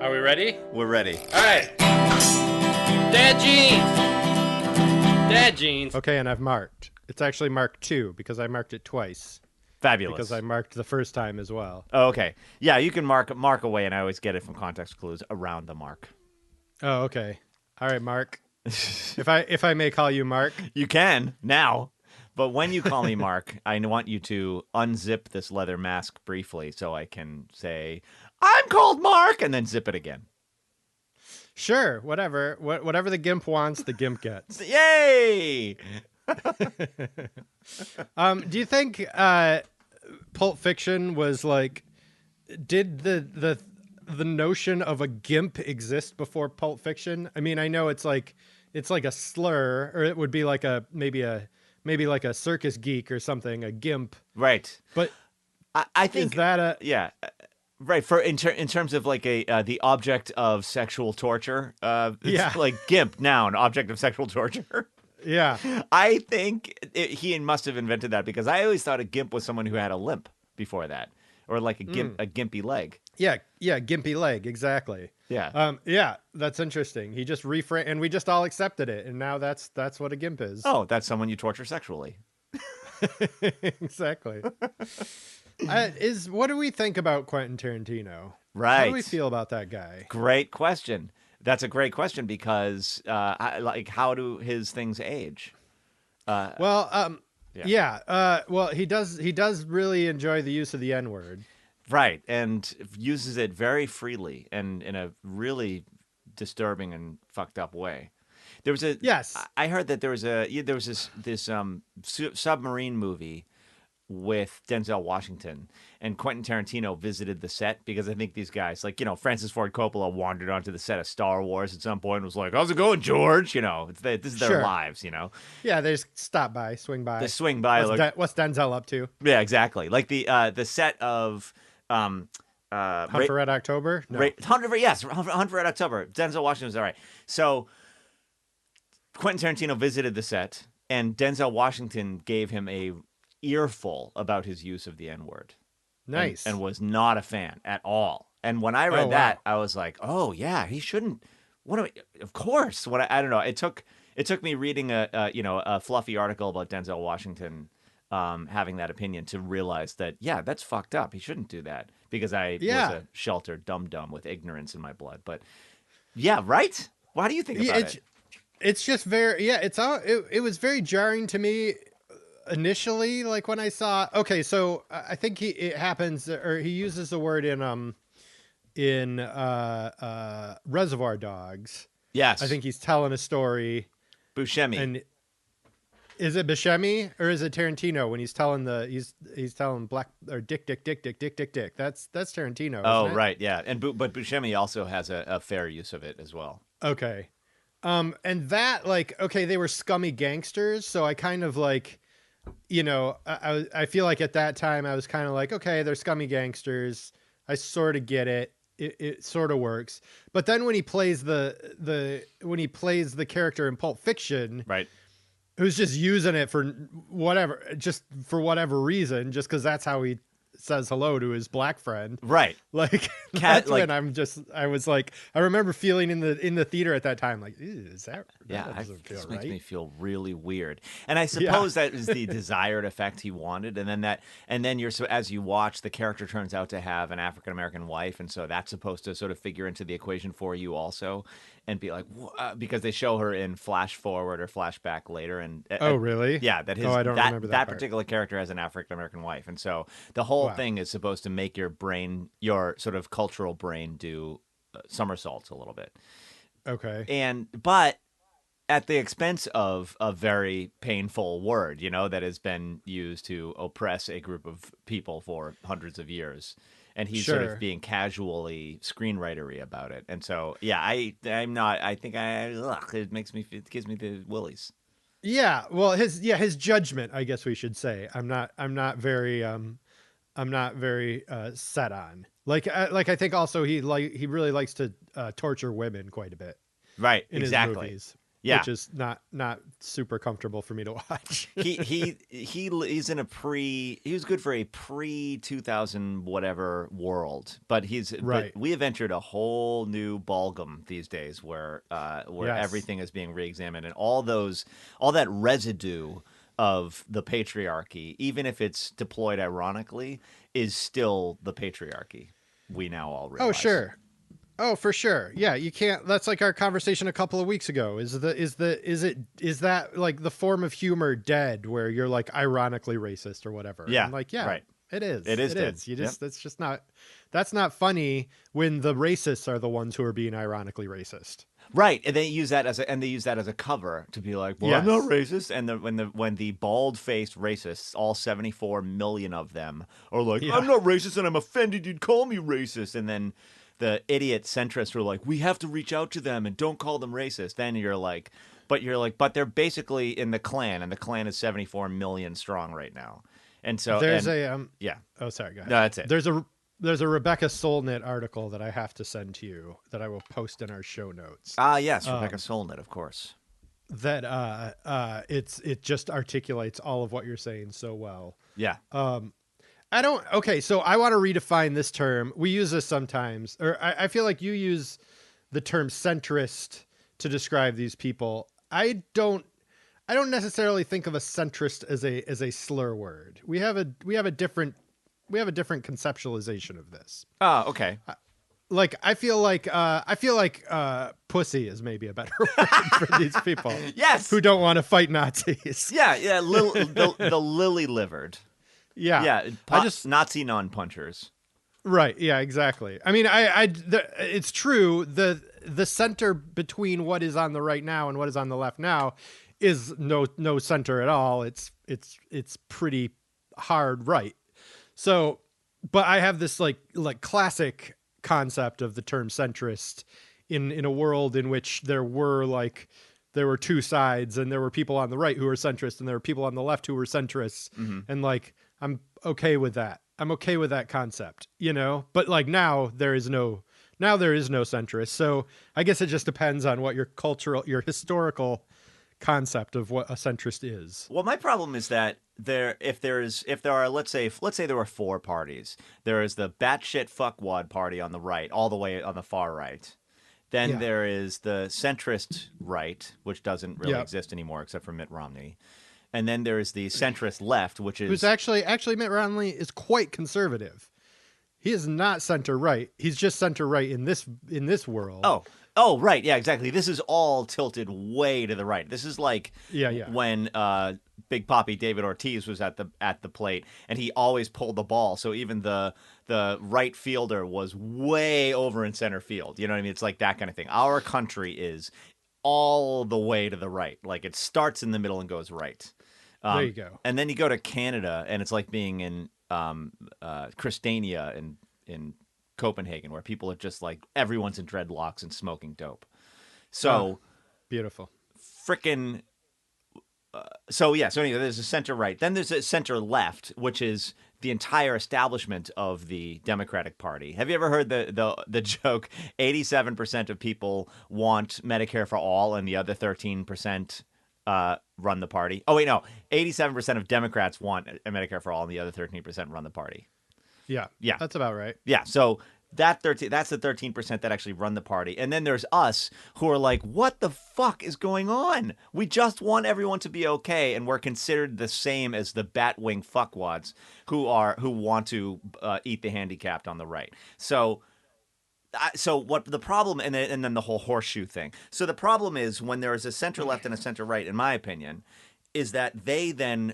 Are we ready? We're ready. All right. Dad jeans. Dad jeans. Okay, and I've marked. It's actually marked 2 because I marked it twice. Fabulous. Because I marked the first time as well. Oh, okay. Yeah, you can mark away, and I always get it from context clues around the mark. Oh, okay. All right, Mark. if I may call you Mark. You can now. But when you call me Mark, I want you to unzip this leather mask briefly so I can say, I'm called Mark, and then zip it again. Sure, whatever. Whatever the GIMP wants, the GIMP gets. Yay! Do you think Pulp Fiction was like, did the notion of a GIMP exist before Pulp Fiction? I mean, I know it's like a slur, or it would be like maybe like a circus geek or something, a GIMP. Right. But I think is that a right for in terms of like the object of sexual torture? It's like GIMP, noun, object of sexual torture. Yeah. I think he must have invented that because I always thought a GIMP was someone who had a limp before that, or like a gimpy leg. Yeah, gimpy leg, exactly. Yeah. Yeah, that's interesting. He just reframed, and we just all accepted it, and now that's what a GIMP is. Oh, that's someone you torture sexually. Exactly. What do we think about Quentin Tarantino? Right. How do we feel about that guy? Great question. That's a great question because, how do his things age? Well, he does really enjoy the use of the N-word. Right, and uses it very freely and in a really disturbing and fucked up way. There was I heard that there was this submarine movie with Denzel Washington, and Quentin Tarantino visited the set because I think these guys, like, Francis Ford Coppola wandered onto the set of Star Wars at some point and was like, "How's it going, George?" This is their lives, Yeah, they just stop by, swing by. They swing by. What's Denzel up to? Yeah, exactly. Like the set of Hunt for Red October? No. Hunt for Red October. Denzel Washington was all right. So Quentin Tarantino visited the set, and Denzel Washington gave him a earful about his use of the N-word. Nice. And was not a fan at all. And when I read that, I was like, oh yeah, he shouldn't. Of course. I don't know. It took me reading a fluffy article about Denzel Washington having that opinion to realize that, yeah, that's fucked up. He shouldn't do that because I was a sheltered dum-dum with ignorance in my blood. But yeah, right? Why do you think about it? It's just very, it was very jarring to me initially, like when I saw, okay, so I think he uses the word in Reservoir Dogs. Yes. I think he's telling a story. Buscemi. And is it Buscemi or is it Tarantino when he's telling he's telling black or dick. That's Tarantino. Oh, isn't it? right. Yeah. But Buscemi also has a fair use of it as well. Okay. And that, like, okay, they were scummy gangsters. So I kind of like, I feel like at that time I was kind of like, okay, they're scummy gangsters. I sort of get it. It sort of works. But then when he plays the character in Pulp Fiction, right, who's just using it for whatever reason, just because that's how he says hello to his black friend. Right. Like that's when I was like, I remember feeling in the theater at that time, like, is that? This makes me feel really weird. And I suppose that is the desired effect he wanted. And then as you watch, the character turns out to have an African-American wife. And so that's supposed to sort of figure into the equation for you also. And be like, because they show her in flash forward or flashback later. And oh, really? Yeah, I don't remember that particular character has an African-American wife. And so the whole thing is supposed to make your your sort of cultural brain do somersaults a little bit. Okay. But at the expense of a very painful word, that has been used to oppress a group of people for hundreds of years. And he's sort of being casually screenwritery about it. And so, yeah, it gives me the willies. Yeah. Well, his judgment, I guess we should say, I'm not very set on. Like I think also he really likes to torture women quite a bit. Right. In exactly. his movies. which is not super comfortable for me to watch. He's in he was good for a pre 2000 whatever world, but but we have entered a whole new ballgame these days where everything is being reexamined, and all that residue of the patriarchy, even if it's deployed ironically, is still the patriarchy. We now all realize. Oh, sure. Oh, for sure. Yeah, you can't. That's like our conversation a couple of weeks ago. Is that like the form of humor dead, where you're like ironically racist or whatever? Yeah, I'm like, yeah, right. It is. It is. It is. You just that's just not. That's not funny when the racists are the ones who are being ironically racist. Right, and they use that as a cover to be like, well, I'm not racist. And when the bald-faced racists, all 74 million of them, are like, I'm not racist, and I'm offended you'd call me racist. And then the idiot centrists are like, we have to reach out to them and don't call them racist. Then you're like, but they're basically in the Klan, and the Klan is 74 million strong right now. And so there's yeah. Oh, sorry, go ahead. No, that's it. There's a Rebecca Solnit article that I have to send to you that I will post in our show notes. Yes, Rebecca Solnit, of course. That it just articulates all of what you're saying so well. Yeah. So I want to redefine this term. We use this sometimes, or I feel like you use the term centrist to describe these people. I don't necessarily think of a centrist as a slur word. We have a different conceptualization of this. Oh, okay. I feel like pussy is maybe a better word for these people. Yes. Who don't want to fight Nazis. Yeah. The lily-livered. Yeah. Yeah. Nazi non-punchers. Right. Yeah, exactly. I mean, it's true. The center between what is on the right now and what is on the left now is no center at all. It's pretty hard right. So, but I have this like classic concept of the term centrist in a world in which there were two sides, and there were people on the right who were centrist, and there were people on the left who were centrists. Mm-hmm. And I'm okay with that. I'm okay with that concept, but now there is no centrist. So I guess it just depends on what your historical concept of what a centrist is. Well, my problem is that if there are let's say there were four parties. There is the batshit fuckwad party on the right, all the way on the far right. Then there is the centrist right, which doesn't really exist anymore except for Mitt Romney. And then there is the centrist left, which is... Who's actually Mitt Romney is quite conservative. He is not center right. He's just center right in this world. Oh, right. Yeah, exactly. This is all tilted way to the right. This is like when Big Papi David Ortiz was at the plate, and he always pulled the ball. So even the right fielder was way over in center field. You know what I mean? It's like that kind of thing. Our country is all the way to the right. Like it starts in the middle and goes right. There you go. And then you go to Canada, and it's like being in Christiania in Copenhagen, where people are just like everyone's in dreadlocks and smoking dope. So beautiful. Frickin'. So anyway, there's a center right. Then there's a center left, which is the entire establishment of the Democratic Party. Have you ever heard the joke? 87% of people want Medicare for all, and the other 13% run the party. Oh wait, no, 87% of Democrats want Medicare for all, and the other 13% run the party. Yeah, that's about right. Yeah, so that's the 13% that actually run the party, and then there's us who are like, what the fuck is going on? We just want everyone to be okay, and we're considered the same as the batwing fuckwads who want to eat the handicapped on the right. So what the problem, and then the whole horseshoe thing. So the problem is when there is a center left and a center right, in my opinion, is that they then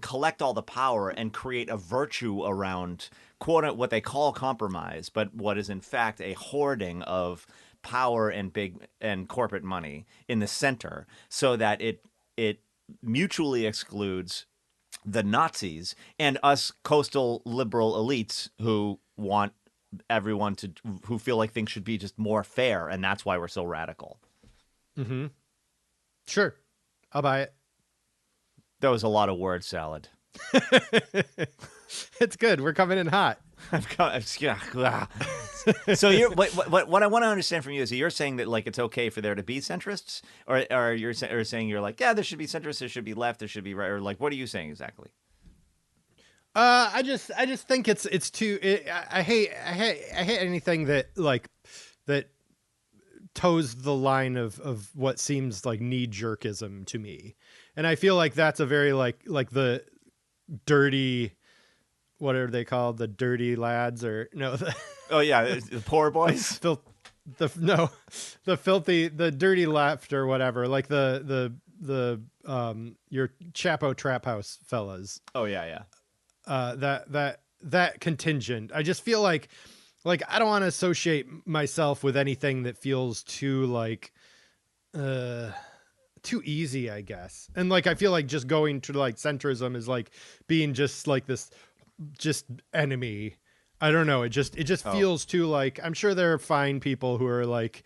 collect all the power and create a virtue around what they call compromise, but what is in fact a hoarding of power and corporate money in the center, so that it mutually excludes the Nazis and us coastal liberal elites who want everyone who feel like things should be just more fair, and that's why we're so radical. Mm-hmm. Sure, I'll buy it. That was a lot of word salad. It's good. We're coming in hot. Yeah. So you're what I want to understand from you is that you're saying that like it's okay for there to be centrists, or you're saying you're like, yeah, there should be centrists, there should be left, there should be right, or like what are you saying exactly? I just think it's too. I hate anything that like that toes the line of what seems like knee jerkism to me, and I feel like that's a very like the dirty. What are they called? The dirty lads, or no? Oh yeah, the poor boys. the filthy, the dirty left, or whatever. Like the your Chapo Trap House fellas. Oh yeah. That contingent. I just feel like I don't want to associate myself with anything that feels too like too easy, I guess. And like I feel like just going to like centrism is like being just like this just enemy. I don't know. It just feels too like, I'm sure there are fine people who are like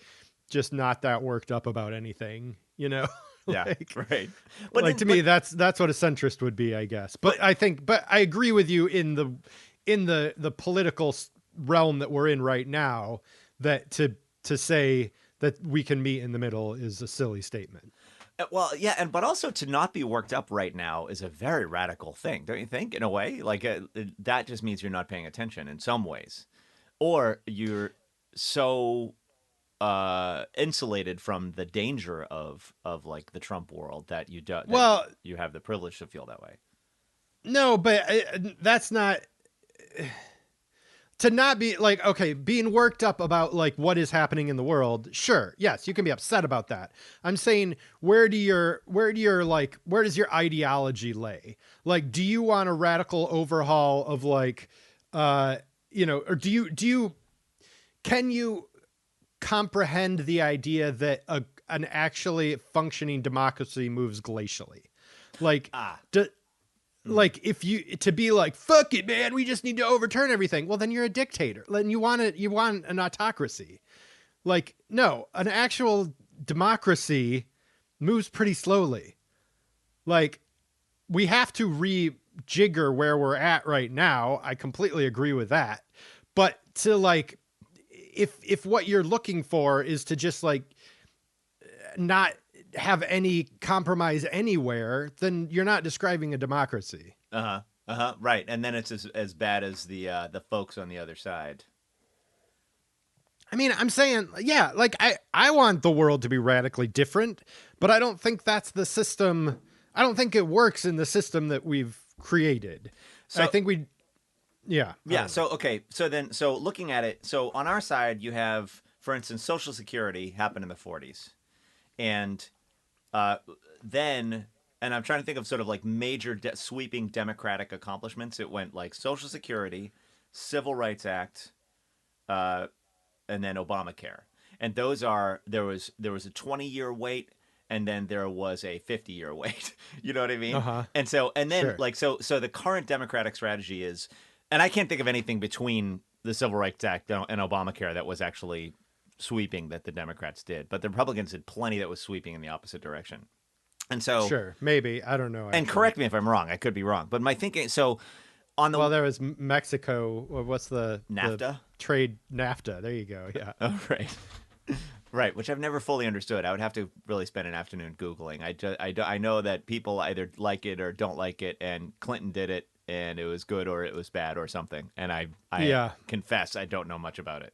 just not that worked up about anything, you know? Yeah, right. But like to me, that's what a centrist would be, I guess. But I agree with you in the political realm that we're in right now, that to say that we can meet in the middle is a silly statement. Well, yeah, but also to not be worked up right now is a very radical thing, don't you think? In a way, like that just means you're not paying attention in some ways, or you're so insulated from the danger of like the Trump world that you do. Well, you have the privilege to feel that way. No, but that's not. To not be like, okay, being worked up about like what is happening in the world. Sure. Yes. You can be upset about that. I'm saying, where does your ideology lay? Like, do you want a radical overhaul of like, or can you comprehend the idea that an actually functioning democracy moves glacially? Like, like if you to be like, fuck it, man, we just need to overturn everything. Well, then you're a dictator. Then you want an autocracy. Like, no, an actual democracy moves pretty slowly. Like, we have to rejigger where we're at right now. I completely agree with that. But to like, if what you're looking for is to just like not have any compromise anywhere, then you're not describing a democracy. Right. And then it's as bad as the folks on the other side. I mean, I'm saying, yeah, like I want the world to be radically different, but I don't think that's the system. I don't think it works in the system that we've created. So I think yeah. So, okay. So looking at it, so on our side, you have, for instance, Social Security happened in the 40s. And then, and I'm trying to think of sort of like major sweeping democratic accomplishments. It went like Social Security, Civil Rights Act, and then Obamacare. And those are, there was a 20-year wait, and then there was a 50-year wait. You know what I mean? And then sure. Like, so the current democratic strategy is, and I can't think of anything between the Civil Rights Act and Obamacare that was actually sweeping that the Democrats did, but the Republicans did plenty that was sweeping in the opposite direction. And so sure, maybe, I don't know. And correct me if I'm wrong. I could be wrong, but my thinking, so on the, well, there was Mexico. What's the NAFTA? The trade NAFTA. There you go. Yeah. Oh, right. Right, which I've never fully understood. I would have to really spend an afternoon Googling. I know that people either like it or don't like it, and Clinton did it, and it was good or it was bad or something. And I confess I don't know much about it.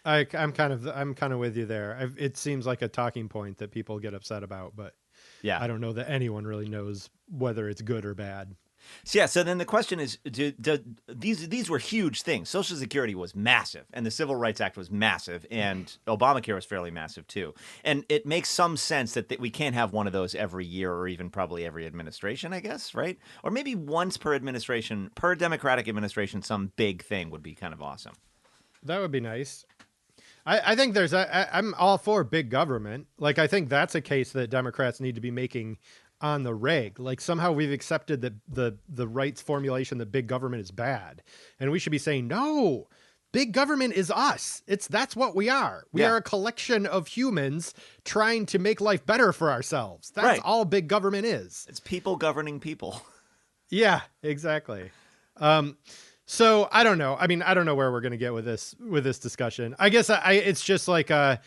I'm kind of with you there. It seems like a talking point that people get upset about, but yeah, I don't know that anyone really knows whether it's good or bad. So then the question is, these were huge things. Social Security was massive, and the Civil Rights Act was massive, and Obamacare was fairly massive too. And it makes some sense that we can't have one of those every year or even probably every administration, I guess, right? Or maybe once per administration, per Democratic administration, some big thing would be kind of awesome. That would be nice. I think I'm all for big government. Like, I think that's a case that Democrats need to be making on the reg. Like, somehow we've accepted that the rights formulation that big government is bad. And we should be saying, no, big government is us. That's what we are. We are a collection of humans trying to make life better for ourselves. That's all big government is. It's people governing people. Yeah, exactly. So I don't know. I mean, I don't know where we're going to get with this discussion. I guess it's just like I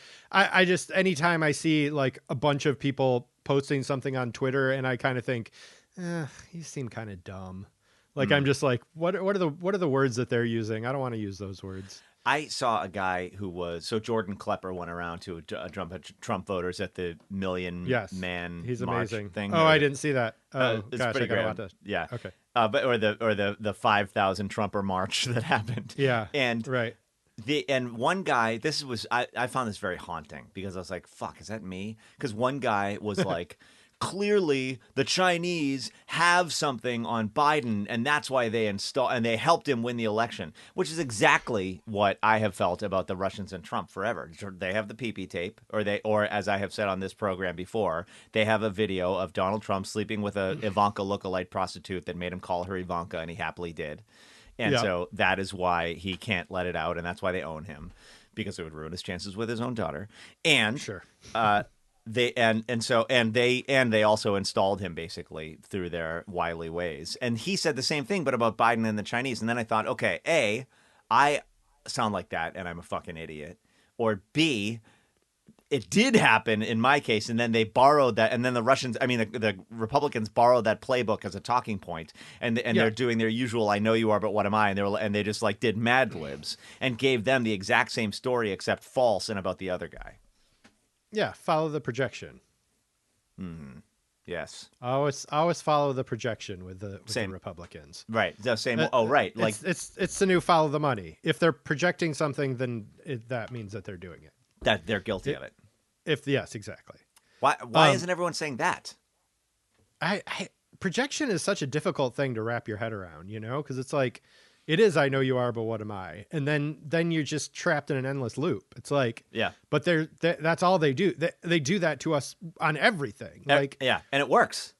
just anytime I see like a bunch of people posting something on Twitter, and I kind of think, you seem kind of dumb. Like I'm just like, what are the words that they're using? I don't want to use those words. I saw a guy who was Jordan Klepper went around to Trump voters at the Million Man he's March amazing thing. Oh, I didn't see that. Oh, it's gosh, pretty I gotta great. watch that. Yeah, okay. But the 5,000 Trumper march that happened. Yeah, and right. And one guy, I found this very haunting because I was like, fuck, is that me? Because one guy was like, clearly the Chinese have something on Biden, and that's why they helped him win the election, which is exactly what I have felt about the Russians and Trump forever. They have the PP tape, or as I have said on this program before, they have a video of Donald Trump sleeping with a Ivanka lookalike prostitute that made him call her Ivanka, and he happily did. And so that is why he can't let it out, and that's why they own him, because it would ruin his chances with his own daughter. And sure. They also installed him basically through their wily ways. And he said the same thing, but about Biden and the Chinese. And then I thought, okay, A, I sound like that and I'm a fucking idiot. Or B, it did happen in my case, and then they borrowed that, and then the Republicans borrowed that playbook as a talking point, and they're doing their usual "I know you are, but what am I?" and they just like did Mad Libs and gave them the exact same story except false and about the other guy. Yeah, follow the projection. Yes. Always follow the projection with the Republicans. Right. The same. Right. Like it's the new follow the money. If they're projecting something, then that means that they're doing it. That they're guilty of it. Yes, exactly. Why isn't everyone saying that? Projection is such a difficult thing to wrap your head around, because it's like, it is, I know you are, but what am I? And then you're just trapped in an endless loop. It's like, but that's all they do. They do that to us on everything. Like, and it works.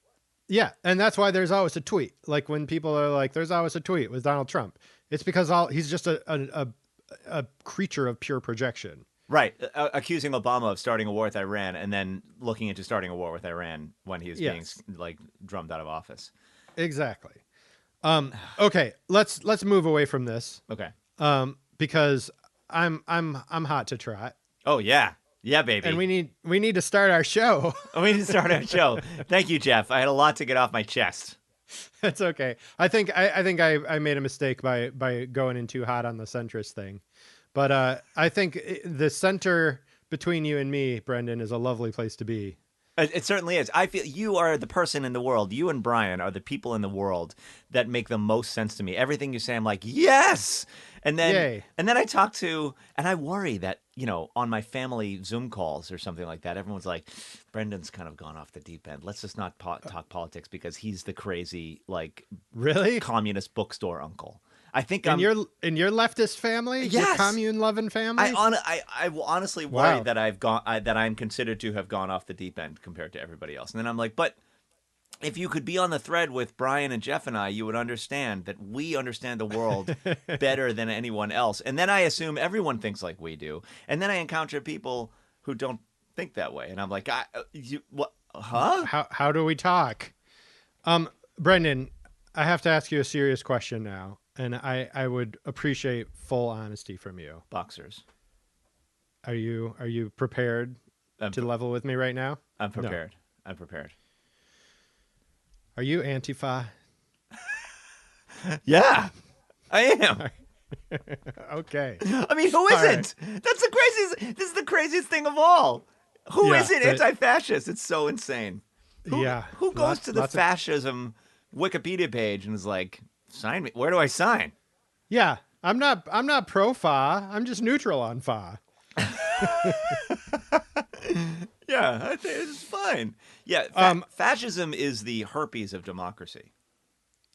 Yeah. And that's why there's always a tweet. Like when people are like, there's always a tweet with Donald Trump. It's because he's just a creature of pure projection. Right. Accusing Obama of starting a war with Iran and then looking into starting a war with Iran when he was being like drummed out of office. Exactly. Okay, let's move away from this. Okay. Because I'm hot to trot. Oh yeah. Yeah, baby. And we need to start our show. We need to start our show. Thank you, Jeff. I had a lot to get off my chest. That's okay. I think I made a mistake by going in too hot on the centrist thing. But I think the center between you and me, Brendan, is a lovely place to be. It certainly is. I feel you are the person in the world. You and Brian are the people in the world that make the most sense to me. Everything you say, I'm like, yes. And then I talk to, and I worry that, on my family Zoom calls or something like that, everyone's like, Brendan's kind of gone off the deep end. Let's just not talk politics because he's the crazy, like, really communist bookstore uncle. I think in your leftist family, yes, your commune loving family. I will honestly worry that that I'm considered to have gone off the deep end compared to everybody else. And then I'm like, but if you could be on the thread with Brian and Jeff and I, you would understand that we understand the world better than anyone else. And then I assume everyone thinks like we do. And then I encounter people who don't think that way, and I'm like, what? Huh? How do we talk? Brendan, I have to ask you a serious question now. And I would appreciate full honesty from you. Boxers. Are you prepared to level with me right now? I'm prepared. No. I'm prepared. Are you Antifa? Yeah, I am. Okay. I mean, who isn't? Right. That's the craziest. This is the craziest thing of all. Who isn't anti-fascist? It's so insane. Who goes to the fascism Wikipedia page and is like, sign me? Where do I sign? Yeah, I'm not pro-fa. I'm just neutral on fa. Yeah, I think it's fine. Yeah, fascism is the herpes of democracy.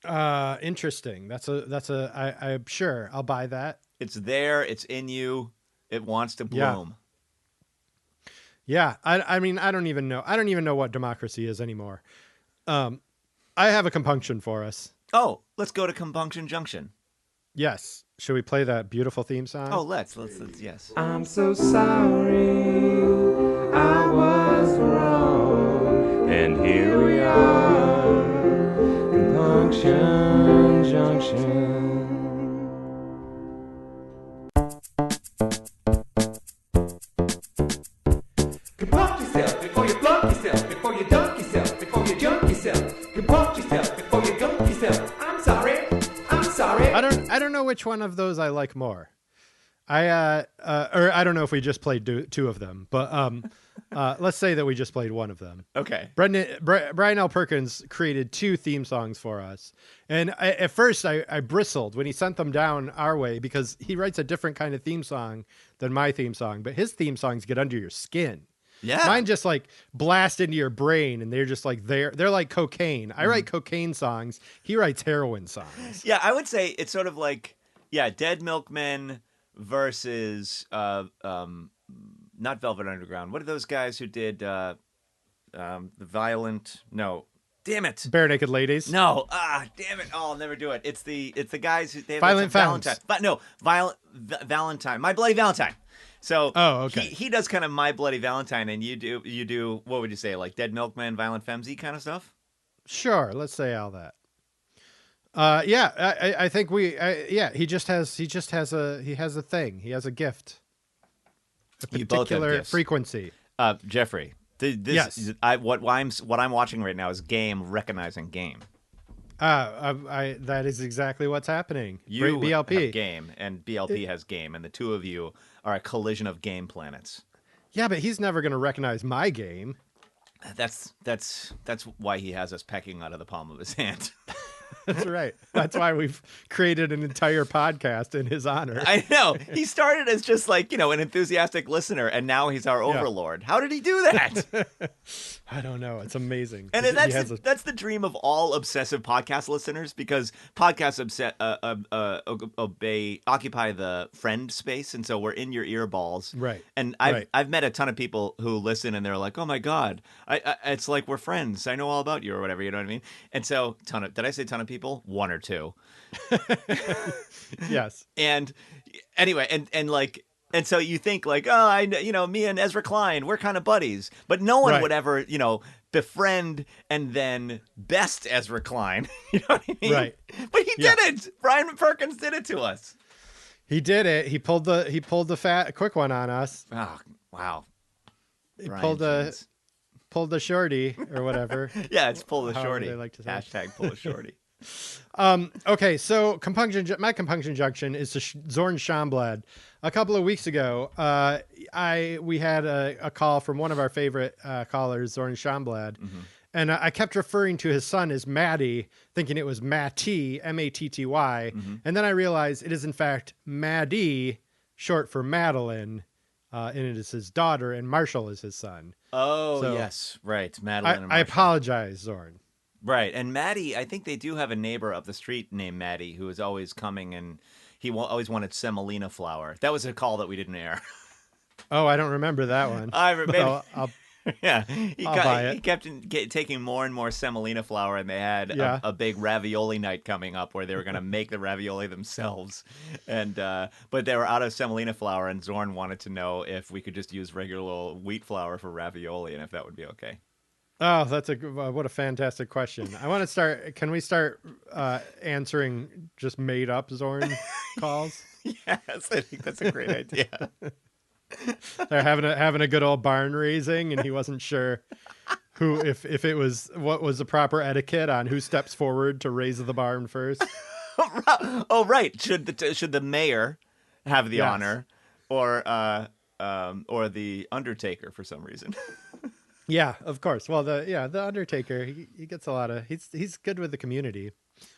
Interesting. I'm sure I'll buy that. It's there. It's in you. It wants to bloom. Yeah. I mean, I don't even know what democracy is anymore. I have a compunction for us. Oh, let's go to Compunction Junction. Yes. Should we play that beautiful theme song? Oh, let's yes. I'm so sorry, I was wrong, and here we are, Compunction Junction. know which one of those I like more. Or I don't know if we just played two of them, but let's say that we just played one of them. Okay. Brian L. Perkins created 2 theme songs for us. And at first I bristled when he sent them down our way because he writes a different kind of theme song than my theme song, but his theme songs get under your skin. Yeah. Mine just like blast into your brain and they're just like, they're like cocaine. I write cocaine songs. He writes heroin songs. Yeah. I would say it's sort of like, Dead Milkmen versus, not Velvet Underground. What are those guys who did, the Violent, no, damn it. Bare Naked Ladies. No. Damn it. Oh, I'll never do it. It's the guys who, they have Violent Femmes. Valentine. But no, Valentine. My Bloody Valentine. So okay. He does kind of My Bloody Valentine, and you do what would you say, like Dead Milkman, Violent Femmes kind of stuff? Sure, let's say all that. I think he just has a thing. He has a gift. A particular frequency. Jeffrey, yes. What I'm watching right now is game recognizing game. That is exactly what's happening. You BLP have game, and BLP has game, and the two of you are a collision of game planets. Yeah, but he's never going to recognize my game. That's why he has us pecking out of the palm of his hand. That's right. That's why we've created an entire podcast in his honor. I know. He started as just like, an enthusiastic listener, and now he's our overlord. How did he do that? I don't know. It's amazing. And that's the dream of all obsessive podcast listeners, because podcasts occupy the friend space, and so we're in your earballs. Right. And I've met a ton of people who listen, and they're like, "Oh my God, it's like we're friends. I know all about you," or whatever. You know what I mean? And so, did I say ton of people? 1 or 2. Yes. And anyway, and so you think like, me and Ezra Klein, we're kind of buddies, but no one would ever, befriend and then best Ezra Klein. You know what I mean? Right. But he did it. Brian Perkins did it to us. He did it. He pulled the quick one on us. Oh, wow. He pulled the shorty or whatever. Yeah, it's pull the shorty. They like to say. Hashtag pull the shorty. Okay, so my compunction junction is to Zorn Schomblad. A couple of weeks ago, we had a call from one of our favorite callers, Zorn Schomblad, and I kept referring to his son as Maddie, thinking it was Matty, Matty, and then I realized it is in fact Maddie, short for Madeline, and it is his daughter, and Marshall is his son. Oh, so yes, right, Madeline. And Marshall. I apologize, Zorn. Right, and Maddie, I think they do have a neighbor up the street named Maddie who is always coming, and he always wanted semolina flour. That was a call that we didn't air. Oh, I don't remember that one. I remember. Yeah, he kept taking more and more semolina flour, and they had a big ravioli night coming up where they were going to make the ravioli themselves. And but they were out of semolina flour, and Zorn wanted to know if we could just use regular wheat flour for ravioli, and if that would be okay. Oh, that's what a fantastic question. I want to start. Can we start answering just made up Zorn calls? Yes, I think that's a great idea. They're having a good old barn raising, and he wasn't sure if it was what was the proper etiquette on who steps forward to raise the barn first. Oh, right. Should the mayor have the honor, or the Undertaker for some reason? Yeah, of course. Well, the Undertaker, he gets a lot of he's good with the community.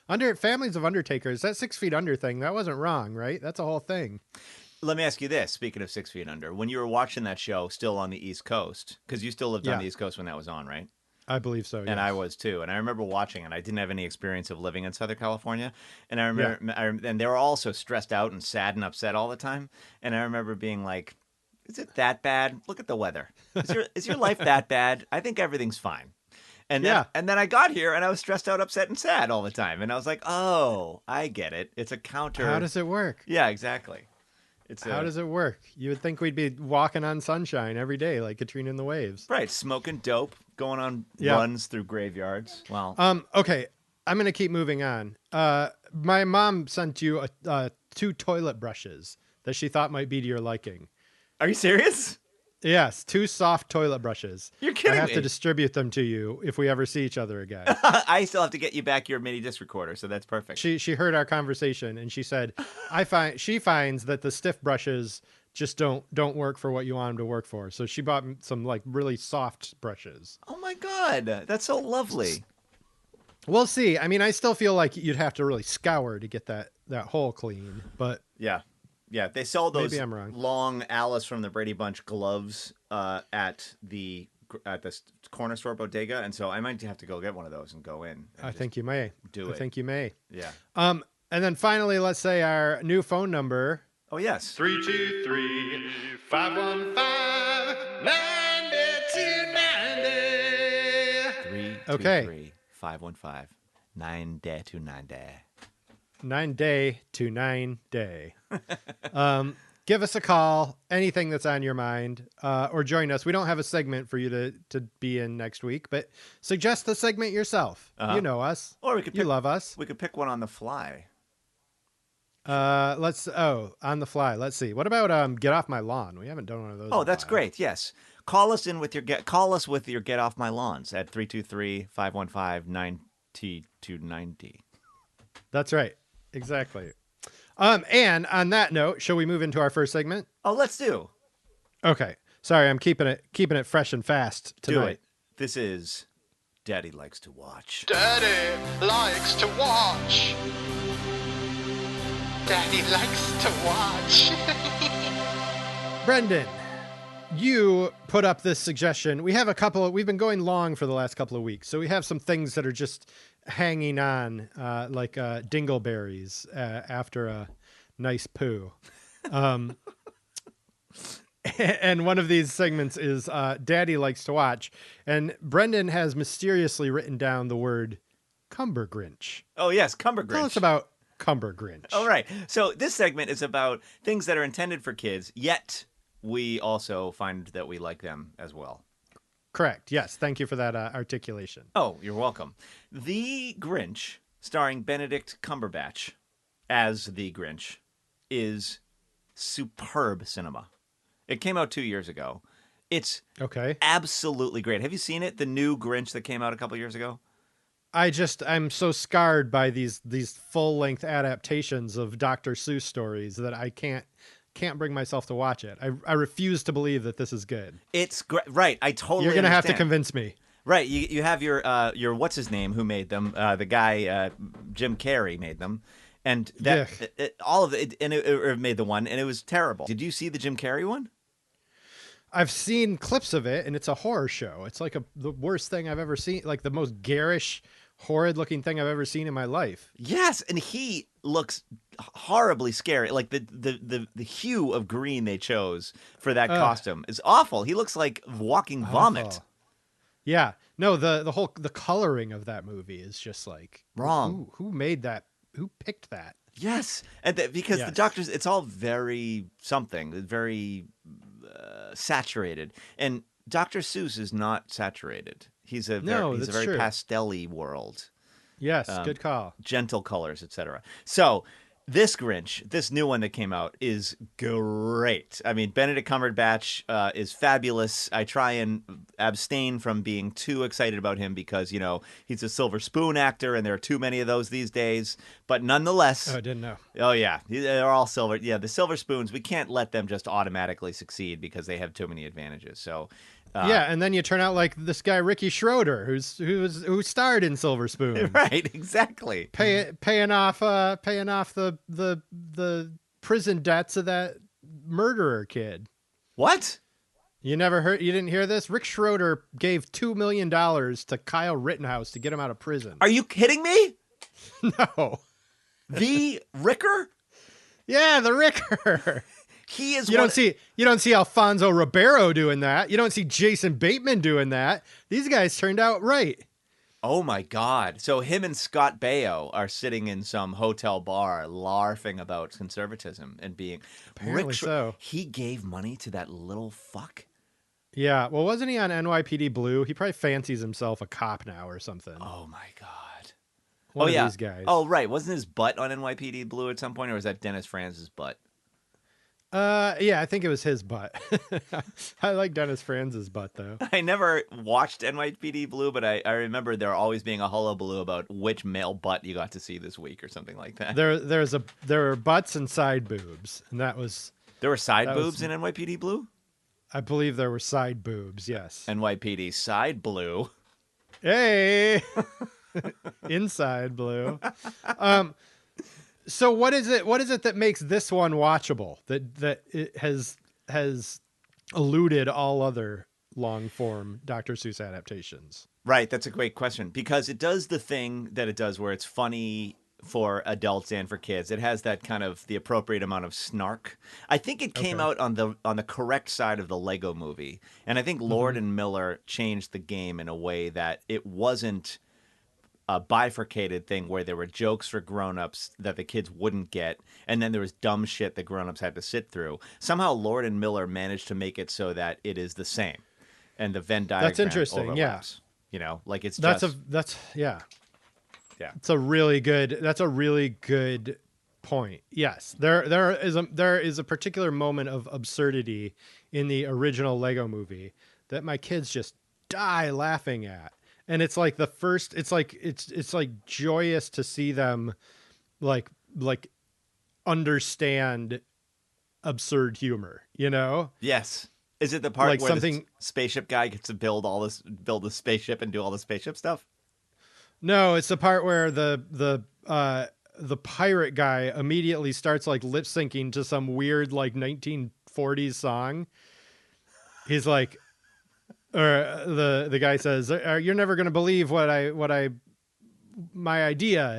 Families of Undertakers, that 6 feet under thing, that wasn't wrong, right? That's a whole thing. Let me ask you this, speaking of 6 feet under, when you were watching that show still on the East Coast, because you still lived on the East Coast when that was on, right? I believe so, yes. And I was too. And I remember watching it. I didn't have any experience of living in Southern California. And I remember, and they were all so stressed out and sad and upset all the time. And I remember being like, is it that bad? Look at the weather. Is your life that bad? I think everything's fine. And then I got here and I was stressed out, upset, and sad all the time. And I was like, oh, I get it. It's a counter. How does it work? Yeah, exactly. How does it work? You would think we'd be walking on sunshine every day like Katrina and the Waves. Right, smoking dope, going on runs through graveyards. Well, okay, I'm going to keep moving on. My mom sent you 2 toilet brushes that she thought might be to your liking. Are you serious? Yes, 2 soft toilet brushes. You're kidding me. I have to distribute them to you if we ever see each other again. I still have to get you back your mini disc recorder, so that's perfect. She heard our conversation and she said, she finds that the stiff brushes just don't work for what you want them to work for. So she bought some like really soft brushes. Oh my God, that's so lovely. We'll see. I mean, I still feel like you'd have to really scour to get that hole clean, but yeah, they sell those maybe I'm wrong. long Alice from the Brady Bunch gloves at the corner store bodega, and so I might have to go get one of those and go in. I think you may. I think you may. Yeah. And then finally, let's say our new phone number. Oh yes. 323-515-9290. Okay. 323-515-9290. 9 day to 9 day. Give us a call, anything that's on your mind, or join us. We don't have a segment for you to be in next week, but suggest the segment yourself. You know us. Or we could you love us. We could pick one on the fly. On the fly. Let's see. What about Get Off My Lawn? We haven't done one of those. Oh, that's great. Yes. Call us with your Get Off My Lawns at 323-515-9290. That's right. Exactly. And on that note, shall we move into our first segment? Oh, let's do. Okay. Sorry, I'm keeping it fresh and fast tonight. Do it. This is Daddy Likes to Watch. Daddy likes to watch. Daddy likes to watch. Brendan, you put up this suggestion. We've been going long for the last couple of weeks, so we have some things that are just hanging on like dingleberries after a nice poo. And one of these segments is Daddy Likes to Watch. And Brendan has mysteriously written down the word Cumbergrinch. Oh, yes, Cumbergrinch. Tell us about Cumbergrinch. All right. So this segment is about things that are intended for kids, yet we also find that we like them as well. Correct. Yes. Thank you for that articulation. Oh, you're welcome. The Grinch, starring Benedict Cumberbatch as the Grinch, is superb cinema. It came out 2 years ago. It's absolutely great. Have you seen it? The new Grinch that came out a couple years ago? I'm so scarred by these full-length adaptations of Dr. Seuss stories that I can't bring myself to watch it. I refuse to believe that this is good. It's great. Right. I totally You're going to have to understand. convince me. Right. You have your what's his name who made them? The guy Jim Carrey made them. And that all of it, and it made the one, and it was terrible. Did you see the Jim Carrey one? I've seen clips of it, and it's a horror show. It's like the worst thing I've ever seen, like the most garish, horrid-looking thing I've ever seen in my life. Yes, and he looks horribly scary. Like the hue of green they chose for that costume is awful. He looks like walking vomit. Awful. Yeah, no, the coloring of that movie is just like wrong. Who made that? Who picked that? Yes, and because the doctors, it's all very something, very saturated, and Dr. Seuss is not saturated. He's a very true. pastel-y world. Yes, good call. Gentle colors, etc. So this Grinch, this new one that came out, is great. I mean, Benedict Cumberbatch is fabulous. I try and abstain from being too excited about him because, he's a silver spoon actor and there are too many of those these days. But nonetheless... Oh, I didn't know. Oh, yeah. They're all silver. Yeah, the silver spoons, we can't let them just automatically succeed because they have too many advantages. So... and then you turn out like this guy Ricky Schroeder, who starred in Silver Spoon. Right, exactly. Paying off the prison debts of that murderer kid. What? You didn't hear this? Rick Schroeder gave $2 million to Kyle Rittenhouse to get him out of prison. Are you kidding me? No. The Ricker? Yeah, the Ricker. He is. You don't see Alfonso Ribeiro doing that. You don't see Jason Bateman doing that. These guys turned out right. Oh my God! So him and Scott Baio are sitting in some hotel bar, laughing about conservatism and being. Apparently so. He gave money to that little fuck. Yeah. Well, wasn't he on NYPD Blue? He probably fancies himself a cop now or something. Oh my God. One of these guys. Oh right, wasn't his butt on NYPD Blue at some point, or was that Dennis Franz's butt? Yeah, I think it was his butt. I like Dennis Franz's butt though. I never watched NYPD Blue, but I remember there always being a hullabaloo about which male butt you got to see this week or something like that. There were butts and side boobs, and there were side boobs in NYPD Blue? I believe there were side boobs, yes. NYPD side blue. Hey, inside blue. So what is it? What is it that makes this one watchable? That it has eluded all other long form Dr. Seuss adaptations. Right, that's a great question because it does the thing that it does where it's funny for adults and for kids. It has that kind of the appropriate amount of snark. I think it came out on the correct side of the Lego Movie, and I think Lord and Miller changed the game in a way that it wasn't a bifurcated thing where there were jokes for grown-ups that the kids wouldn't get, and then there was dumb shit that grown-ups had to sit through. Somehow Lord and Miller managed to make it so that it is the same, and the Venn diagram That's interesting. overlaps. Yeah, you know, like it's that's yeah. That's a really good point. Yes, there is a particular moment of absurdity in the original Lego Movie that my kids just die laughing at. And it's like it's like joyous to see them like understand absurd humor, you know? Yes. Is it the part like where something the spaceship guy gets to build the spaceship and do all the spaceship stuff? No, it's the part where the pirate guy immediately starts like lip syncing to some weird like 1940s song. He's like, or the guy says, "You're never gonna believe my idea,"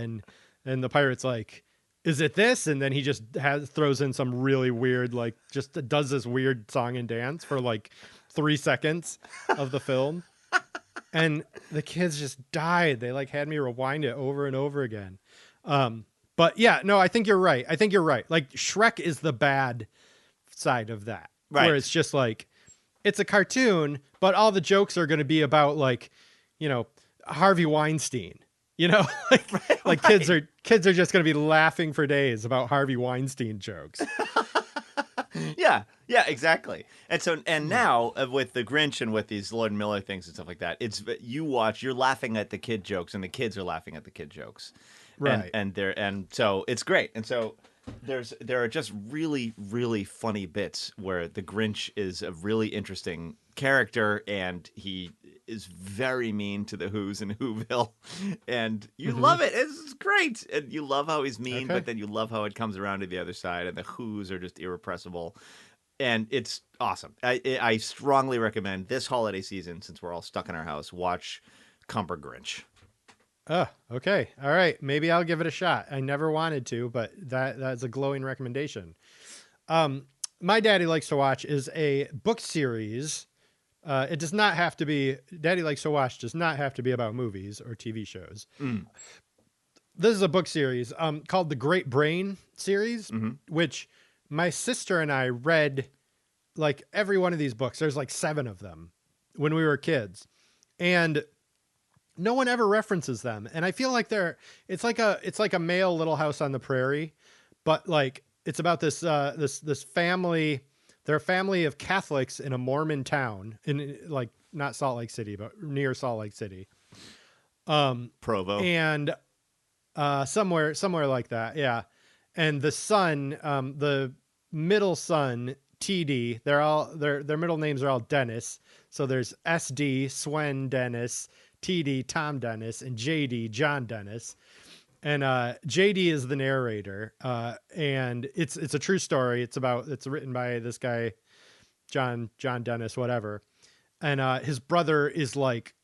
and the pirate's like, "Is it this?" And then he just throws in some really weird like just does this weird song and dance for like 3 seconds of the film. And the kids just died. They like had me rewind it over and over again. But yeah, no, I think you're right. Like Shrek is the bad side of that, right? Where it's just like, it's a cartoon, but all the jokes are going to be about like, you know, Harvey Weinstein, you know, like kids are just going to be laughing for days about Harvey Weinstein jokes. Yeah, exactly. And now with the Grinch and with these Lord Miller things and stuff like that, you're laughing at the kid jokes and the kids are laughing at the kid jokes. Right. And so it's great. And so there are just really, really funny bits where the Grinch is a really interesting character and he is very mean to the Who's in Whoville, and you love it. It's great, and you love how he's mean, but then you love how it comes around to the other side, and the Who's are just irrepressible, and it's awesome. I strongly recommend this holiday season, since we're all stuck in our house, watch Cumbergrinch. Oh, okay. All right. Maybe I'll give it a shot. I never wanted to, but that's a glowing recommendation. My daddy likes to watch is a book series. It does not have to be, Daddy Likes to Watch does not have to be about movies or TV shows. This is a book series called the Great Brain series, which my sister and I read like every one of these books. There's like 7 of them when we were kids, and no one ever references them. And I feel like it's like a male Little House on the Prairie, but like it's about this family. They're a family of Catholics in a Mormon town in like not Salt Lake City, but near Salt Lake City. Provo. And somewhere like that. Yeah. And the son, the middle son, TD, their middle names are all Dennis. So there's SD, Swen Dennis, TD, Tom Dennis, and JD, John Dennis. And JD is the narrator, and it's a true story. It's written by this guy, John Dennis, whatever. And his brother is like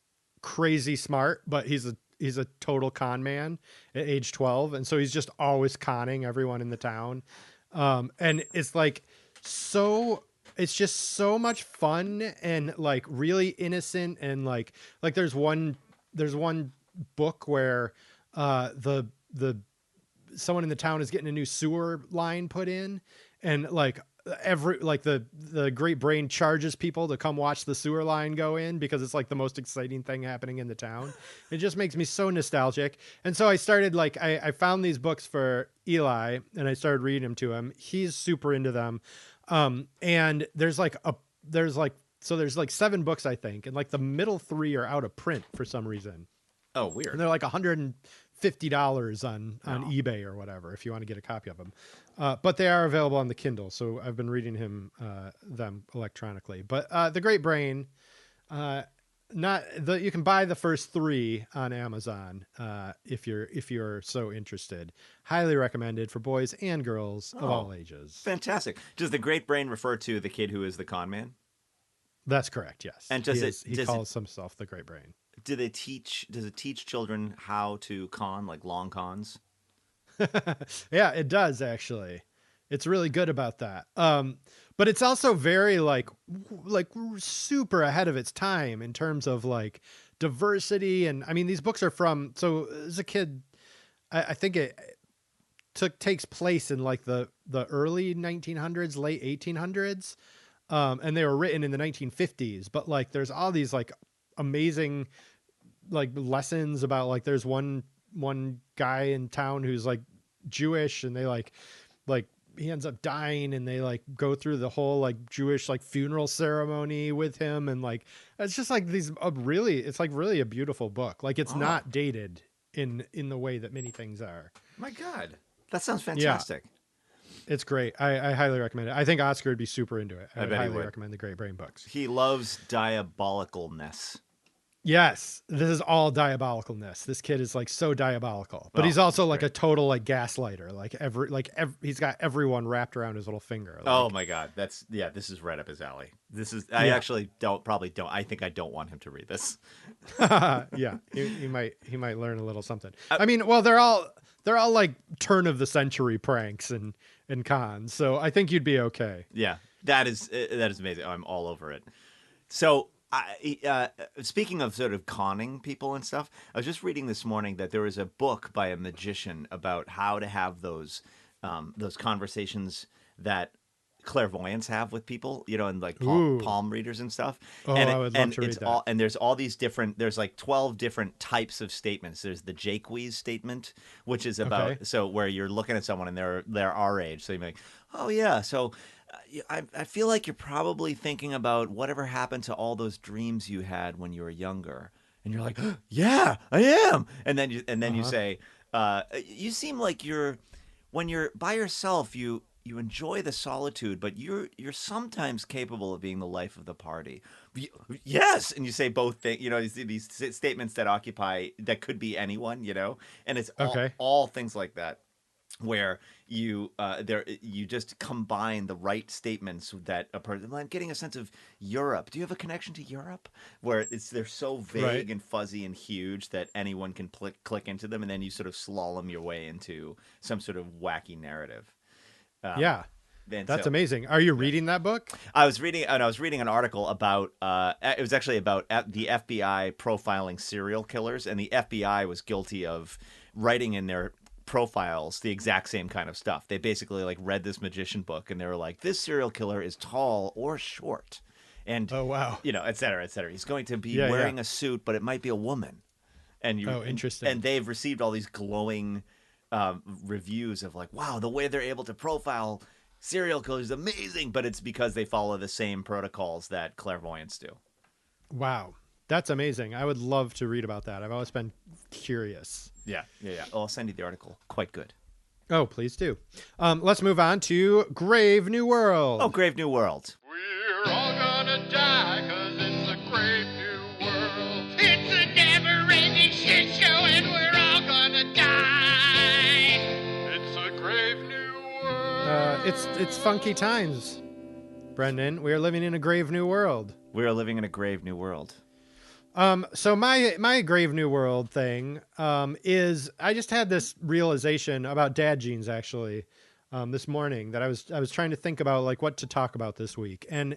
crazy smart, but he's a total con man at age 12, and so he's just always conning everyone in the town. And it's like it's just so much fun and like really innocent, and like there's one book where the someone in the town is getting a new sewer line put in, and like the Great Brain charges people to come watch the sewer line go in because it's like the most exciting thing happening in the town. It just makes me so nostalgic. And so I started I found these books for Eli and I started reading them to him. He's super into them. And there's like 7 books, I think. And like the middle 3 are out of print for some reason. Oh, weird. And they're like $150 on eBay or whatever, if you want to get a copy of them. But they are available on the Kindle. So I've been reading them electronically, but The Great Brain, you can buy the first 3 on Amazon. If you're so interested, highly recommended for boys and girls of all ages. Fantastic. Does The Great Brain refer to the kid who is the con man? That's correct. Yes. And he calls himself the Great Brain. Does it teach children how to con, like long cons? Yeah, it does actually. It's really good about that. But it's also very like super ahead of its time in terms of like diversity. And I mean, these books are so as a kid, I think it takes place in like the early 1900s, late 1800s. And they were written in the 1950s, but like, there's all these like amazing like lessons about like, there's one guy in town who's like Jewish, and they like he ends up dying, and they like go through the whole like Jewish like funeral ceremony with him. And like, it's just like it's like really a beautiful book. Like it's not dated in the way that many things are. My God, that sounds fantastic. Yeah. It's great. I highly recommend it. I think Oscar would be super into it. I bet he would. Recommend the Great Brain books. He loves diabolicalness. Yes, this is all diabolicalness. This kid is like so diabolical, but he's also like a total like gaslighter. He's got everyone wrapped around his little finger. Like, oh my God, this is right up his alley. I actually don't I think I don't want him to read this. Yeah, he might learn a little something. I mean, well, they're all like turn of the century pranks and cons, so I think you'd be okay. Yeah, that is amazing. I'm all over it. So. Speaking of sort of conning people and stuff, I was just reading this morning that there was a book by a magician about how to have those conversations that clairvoyants have with people, and like palm readers and stuff. Oh, I would love to read that. And there's all these there's like 12 different types of statements. There's the Jaques statement, which is about where you're looking at someone and they're our age, so you're like, oh yeah, so. I feel like you're probably thinking about whatever happened to all those dreams you had when you were younger, and you're like, yeah, I am. And then you say, you seem like when you're by yourself, you enjoy the solitude, but you're sometimes capable of being the life of the party. Yes, and you say both things. These statements that could be anyone. And it's all things like that. Where you just combine the right statements that a person. I'm getting a sense of Europe. Do you have a connection to Europe? Where they're so vague and fuzzy and huge that anyone can click into them, and then you sort of slalom your way into some sort of wacky narrative. That's amazing. Are you reading that book? I was reading an article about. It was actually about the FBI profiling serial killers, and the FBI was guilty of writing in their profiles the exact same kind of stuff. They basically like read this magician book, and they were like, this serial killer is tall or short, and et cetera, et cetera. He's going to be wearing a suit, but it might be a woman. And interesting. And they've received all these glowing reviews of like, wow, the way they're able to profile serial killers is amazing, but it's because they follow the same protocols that clairvoyants do. Wow. That's amazing. I would love to read about that. I've always been curious. Yeah. I'll send you the article. Quite good. Oh, please do. Let's move on to Grave New World. Oh, Grave New World. We're all gonna die, 'cause it's a grave new world. It's a never-ending shit show, and we're all gonna die. It's a grave new world. It's funky times, Brendan. We are living in a grave new world. We are living in a grave new world. So my Grave New World thing, is I just had this realization about dad jeans actually, this morning that I was trying to think about like what to talk about this week. And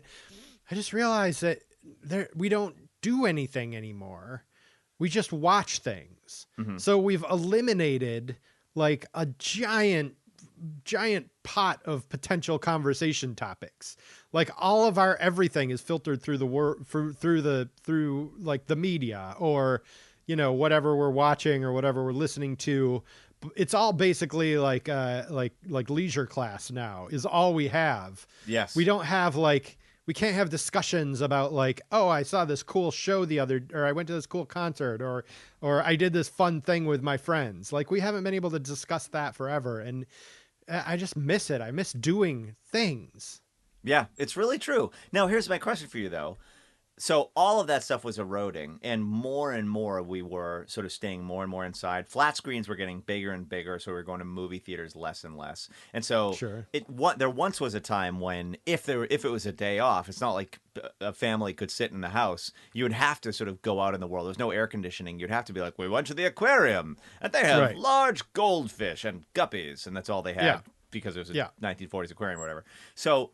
I just realized that we don't do anything anymore. We just watch things. Mm-hmm. So we've eliminated like a giant pot of potential conversation topics. Like all of our everything is filtered through through like the media or whatever we're watching or whatever we're listening to. it's all basically like leisure class now is all we have. Yes. We don't have like, we can't have discussions about like, oh, I saw this cool show or I went to this cool concert or I did this fun thing with my friends. Like we haven't been able to discuss that forever. And I just miss it. I miss doing things. Yeah, it's really true. Now, here's my question for you, though. So all of that stuff was eroding, and more we were sort of staying more and more inside. Flat screens were getting bigger and bigger, so we were going to movie theaters less and less. And so there once was a time when if it was a day off, it's not like a family could sit in the house. You would have to sort of go out in the world. There's no air conditioning. You'd have to be like, we went to the aquarium, and they have large goldfish and guppies, and that's all they had because it was a 1940s aquarium or whatever. So...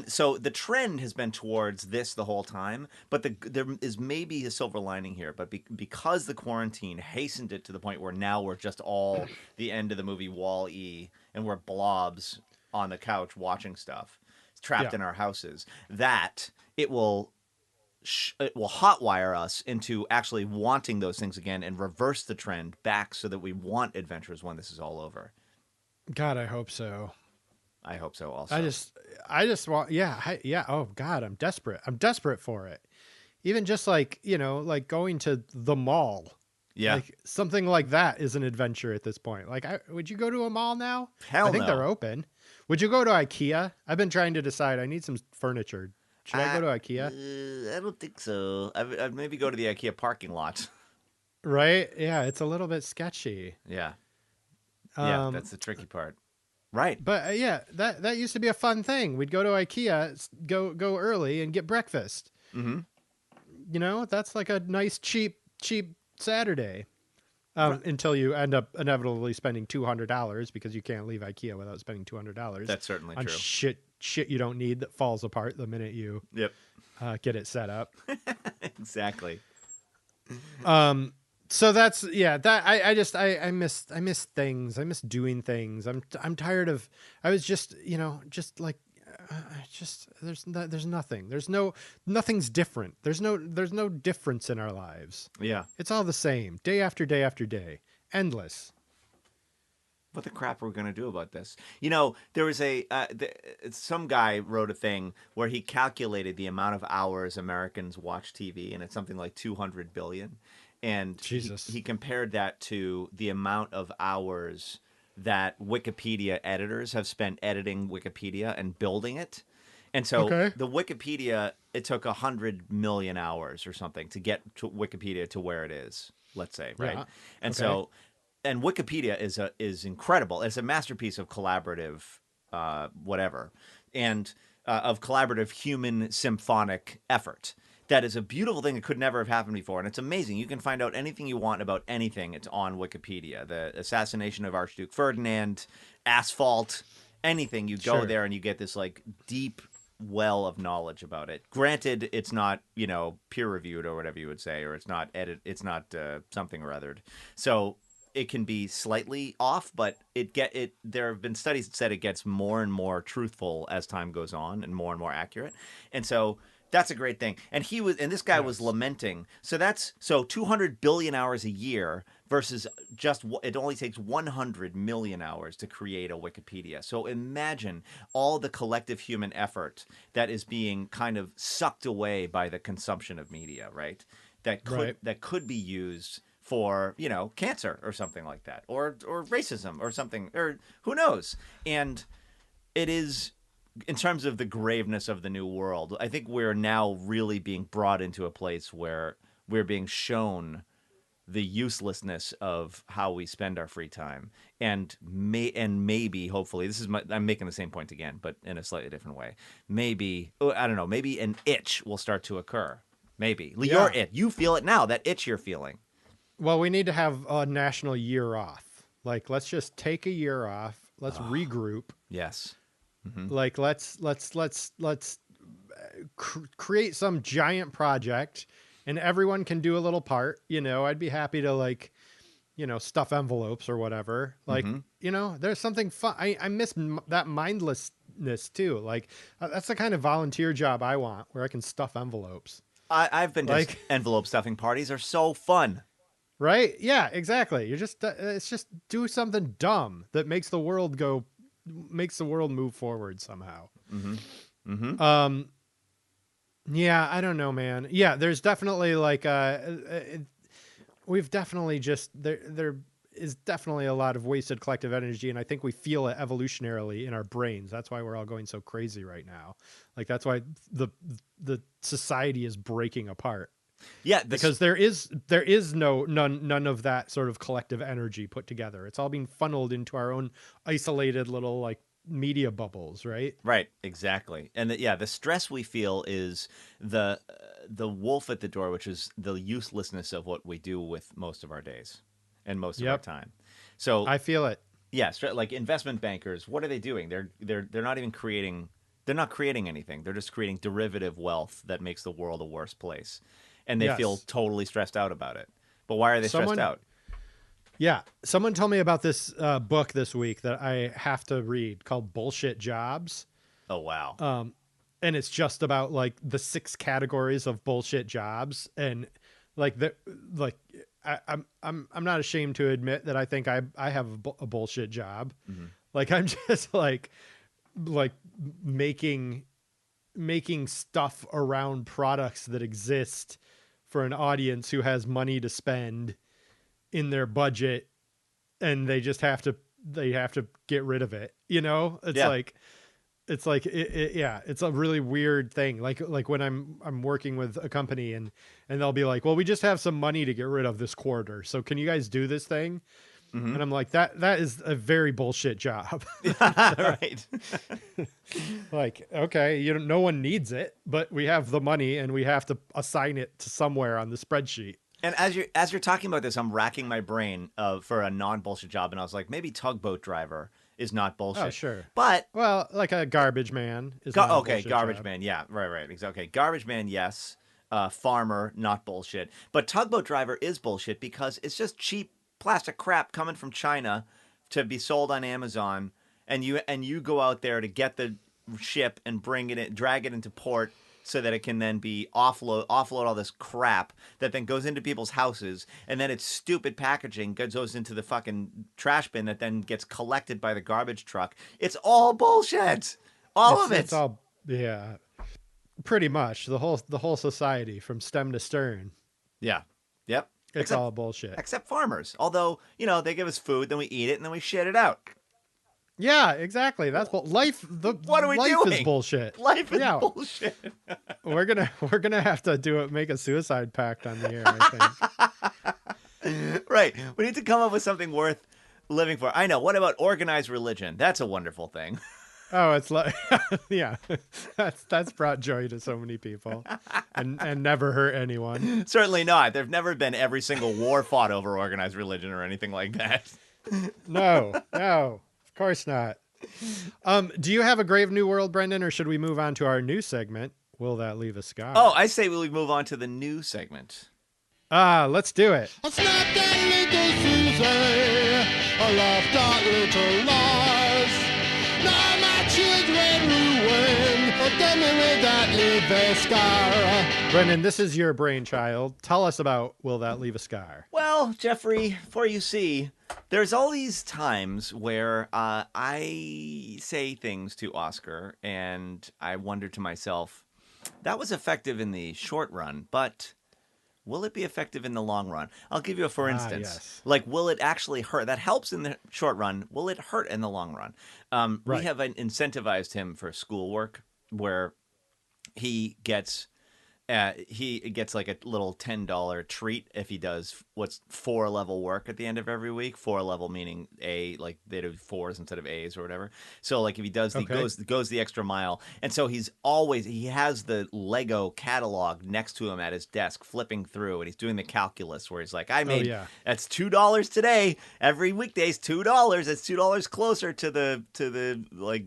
so the trend has been towards this the whole time, but there is maybe a silver lining here. But because the quarantine hastened it to the point where now we're just all the end of the movie Wall-E, and we're blobs on the couch watching stuff, trapped in our houses, that it will hotwire us into actually wanting those things again and reverse the trend back so that we want adventures when this is all over. God, I hope so. I hope so also. I just want, oh God, I'm desperate. I'm desperate for it. Even just like, like going to the mall. Yeah. Like something like that is an adventure at this point. Like, would you go to a mall now? Hell no. I think they're open. Would you go to IKEA? I've been trying to decide. I need some furniture. Should I go to IKEA? I don't think so. I'd maybe go to the IKEA parking lot. Right? Yeah, it's a little bit sketchy. Yeah. Yeah, that's the tricky part. Right. But that used to be a fun thing. We'd go to IKEA, go early and get breakfast. Mm-hmm. That's like a nice, cheap Saturday. Until you end up inevitably spending $200 because you can't leave IKEA without spending $200. That's certainly on true. Shit you don't need that falls apart the minute you get it set up. Exactly. So that's I miss things. I miss doing things. I'm tired of. I was just there's nothing. Nothing's different. There's no difference in our lives. Yeah, it's all the same, day after day after day, endless. What the crap are we going to do about this? There was some guy wrote a thing where he calculated the amount of hours Americans watch TV, and it's something like 200 billion. And he compared that to the amount of hours that Wikipedia editors have spent editing Wikipedia and building it. And so the Wikipedia, it took 100 million hours or something to get to Wikipedia to where it is, let's say, right? Yeah. And and Wikipedia is incredible. It's a masterpiece of collaborative whatever, and of collaborative human symphonic effort. That is a beautiful thing that could never have happened before, and it's amazing. You can find out anything you want about anything. It's on Wikipedia. The assassination of Archduke Ferdinand, asphalt, anything. You go there and you get this like deep well of knowledge about it. Granted, it's not peer reviewed or whatever you would say, or it's not something or othered. So it can be slightly off, but there have been studies that said it gets more and more truthful as time goes on and more accurate, and so. That's a great thing. And this guy was lamenting. So 200 billion hours a year versus it only takes 100 million hours to create a Wikipedia. So imagine all the collective human effort that is being kind of sucked away by the consumption of media, right? That could be used for, cancer or something like that, or racism or something, or who knows. And it is, in terms of the graveness of the new world, I think we're now really being brought into a place where we're being shown the uselessness of how we spend our free time, and maybe, hopefully, I'm making the same point again, but in a slightly different way. Maybe, I don't know, maybe an itch will start to occur. Maybe your itch, you feel it now. That itch you're feeling. Well, we need to have a national year off. Like, let's just take a year off. Let's regroup. Yes. Mm-hmm. Like let's create some giant project, and everyone can do a little part. I'd be happy to stuff envelopes or whatever. Like there's something fun. I miss that mindlessness too. Like that's the kind of volunteer job I want, where I can stuff envelopes. I've been to envelope stuffing parties. Are so fun. Right? Yeah, exactly. You're just it's just do something dumb that makes the world move forward somehow. Mm-hmm. Mm-hmm. Yeah, I don't know, man. Yeah, there's definitely like we've definitely just there is definitely a lot of wasted collective energy, and I think we feel it evolutionarily in our brains. That's why we're all going so crazy right now. Like that's why the society is breaking apart. Yeah, because there is none of that sort of collective energy put together. It's all being funneled into our own isolated little like media bubbles, right? Right, exactly. And the stress we feel is the wolf at the door, which is the uselessness of what we do with most of our days and most of our time. So I feel it. Yeah, like investment bankers, what are they doing? They're not even creating. They're not creating anything. They're just creating derivative wealth that makes the world a worse place. And they feel totally stressed out about it. But why are they stressed out? Yeah. Someone told me about this book this week that I have to read called Bullshit Jobs. Oh, wow. And it's just about like the 6 categories of bullshit jobs. And like I'm not ashamed to admit that I think I have a bullshit job. Mm-hmm. Like I'm just like making stuff around products that exist for an audience who has money to spend in their budget, and they just have to get rid of it. You know, it's a really weird thing. Like when I'm working with a company and they'll be like, well, we just have some money to get rid of this quarter, so can you guys do this thing? Mm-hmm. And I'm like, that is a very bullshit job. Right. Like, okay, no one needs it, but we have the money and we have to assign it to somewhere on the spreadsheet. And as you're talking about this, I'm racking my brain for a non-bullshit job, and I was like, maybe tugboat driver is not bullshit. Oh, sure. But well, like a garbage man is not a bullshit garbage job. man. Yeah, right. Okay, garbage man, yes. Farmer, not bullshit. But tugboat driver is bullshit because it's just cheap plastic crap coming from China to be sold on Amazon, and you go out there to get the ship and bring it in, drag it into port so that it can then be offload all this crap that then goes into people's houses, and then its stupid packaging goes into the fucking trash bin that then gets collected by the garbage truck. It's all bullshit. All of it. It's all pretty much the whole society from stem to stern. Yeah. Yep. It's all bullshit. Except farmers. Although, they give us food, then we eat it, and then we shit it out. Yeah, exactly. That's life. What are we life doing? Is bullshit. Life is bullshit. We're gonna have to make a suicide pact on the air, I think. Right. We need to come up with something worth living for. I know. What about organized religion? That's a wonderful thing. Oh, it's like, yeah, that's brought joy to so many people and never hurt anyone. Certainly not. There've never been every single war fought over organized religion or anything like that. No, of course not. Do you have a Grave New World, Brendan, or should we move on to our new segment? Will that leave a scar? Oh, I say we move on to the new segment. Let's do it. It's not that little Susie, I love that little Lars. Now my children ruin, but then will that leave a scar? Brendan, this is your brainchild. Tell us about Will That Leave a Scar? Well, Jeffrey, for you see, there's all these times where I say things to Oscar, and I wonder to myself, that was effective in the short run, but will it be effective in the long run? I'll give you a for instance. Yes. Like, will it actually hurt? That helps in the short run. Will it hurt in the long run? Right. We have incentivized him for schoolwork where he gets like a little $10 treat if he does what's 4 level work at the end of every week. 4 level meaning A, like they do 4s instead of A's or whatever. So like if he does, he goes the extra mile. And so he has the Lego catalog next to him at his desk, flipping through, and he's doing the calculus where he's like, that's $2 today. Every weekday's $2. That's $2 closer to the like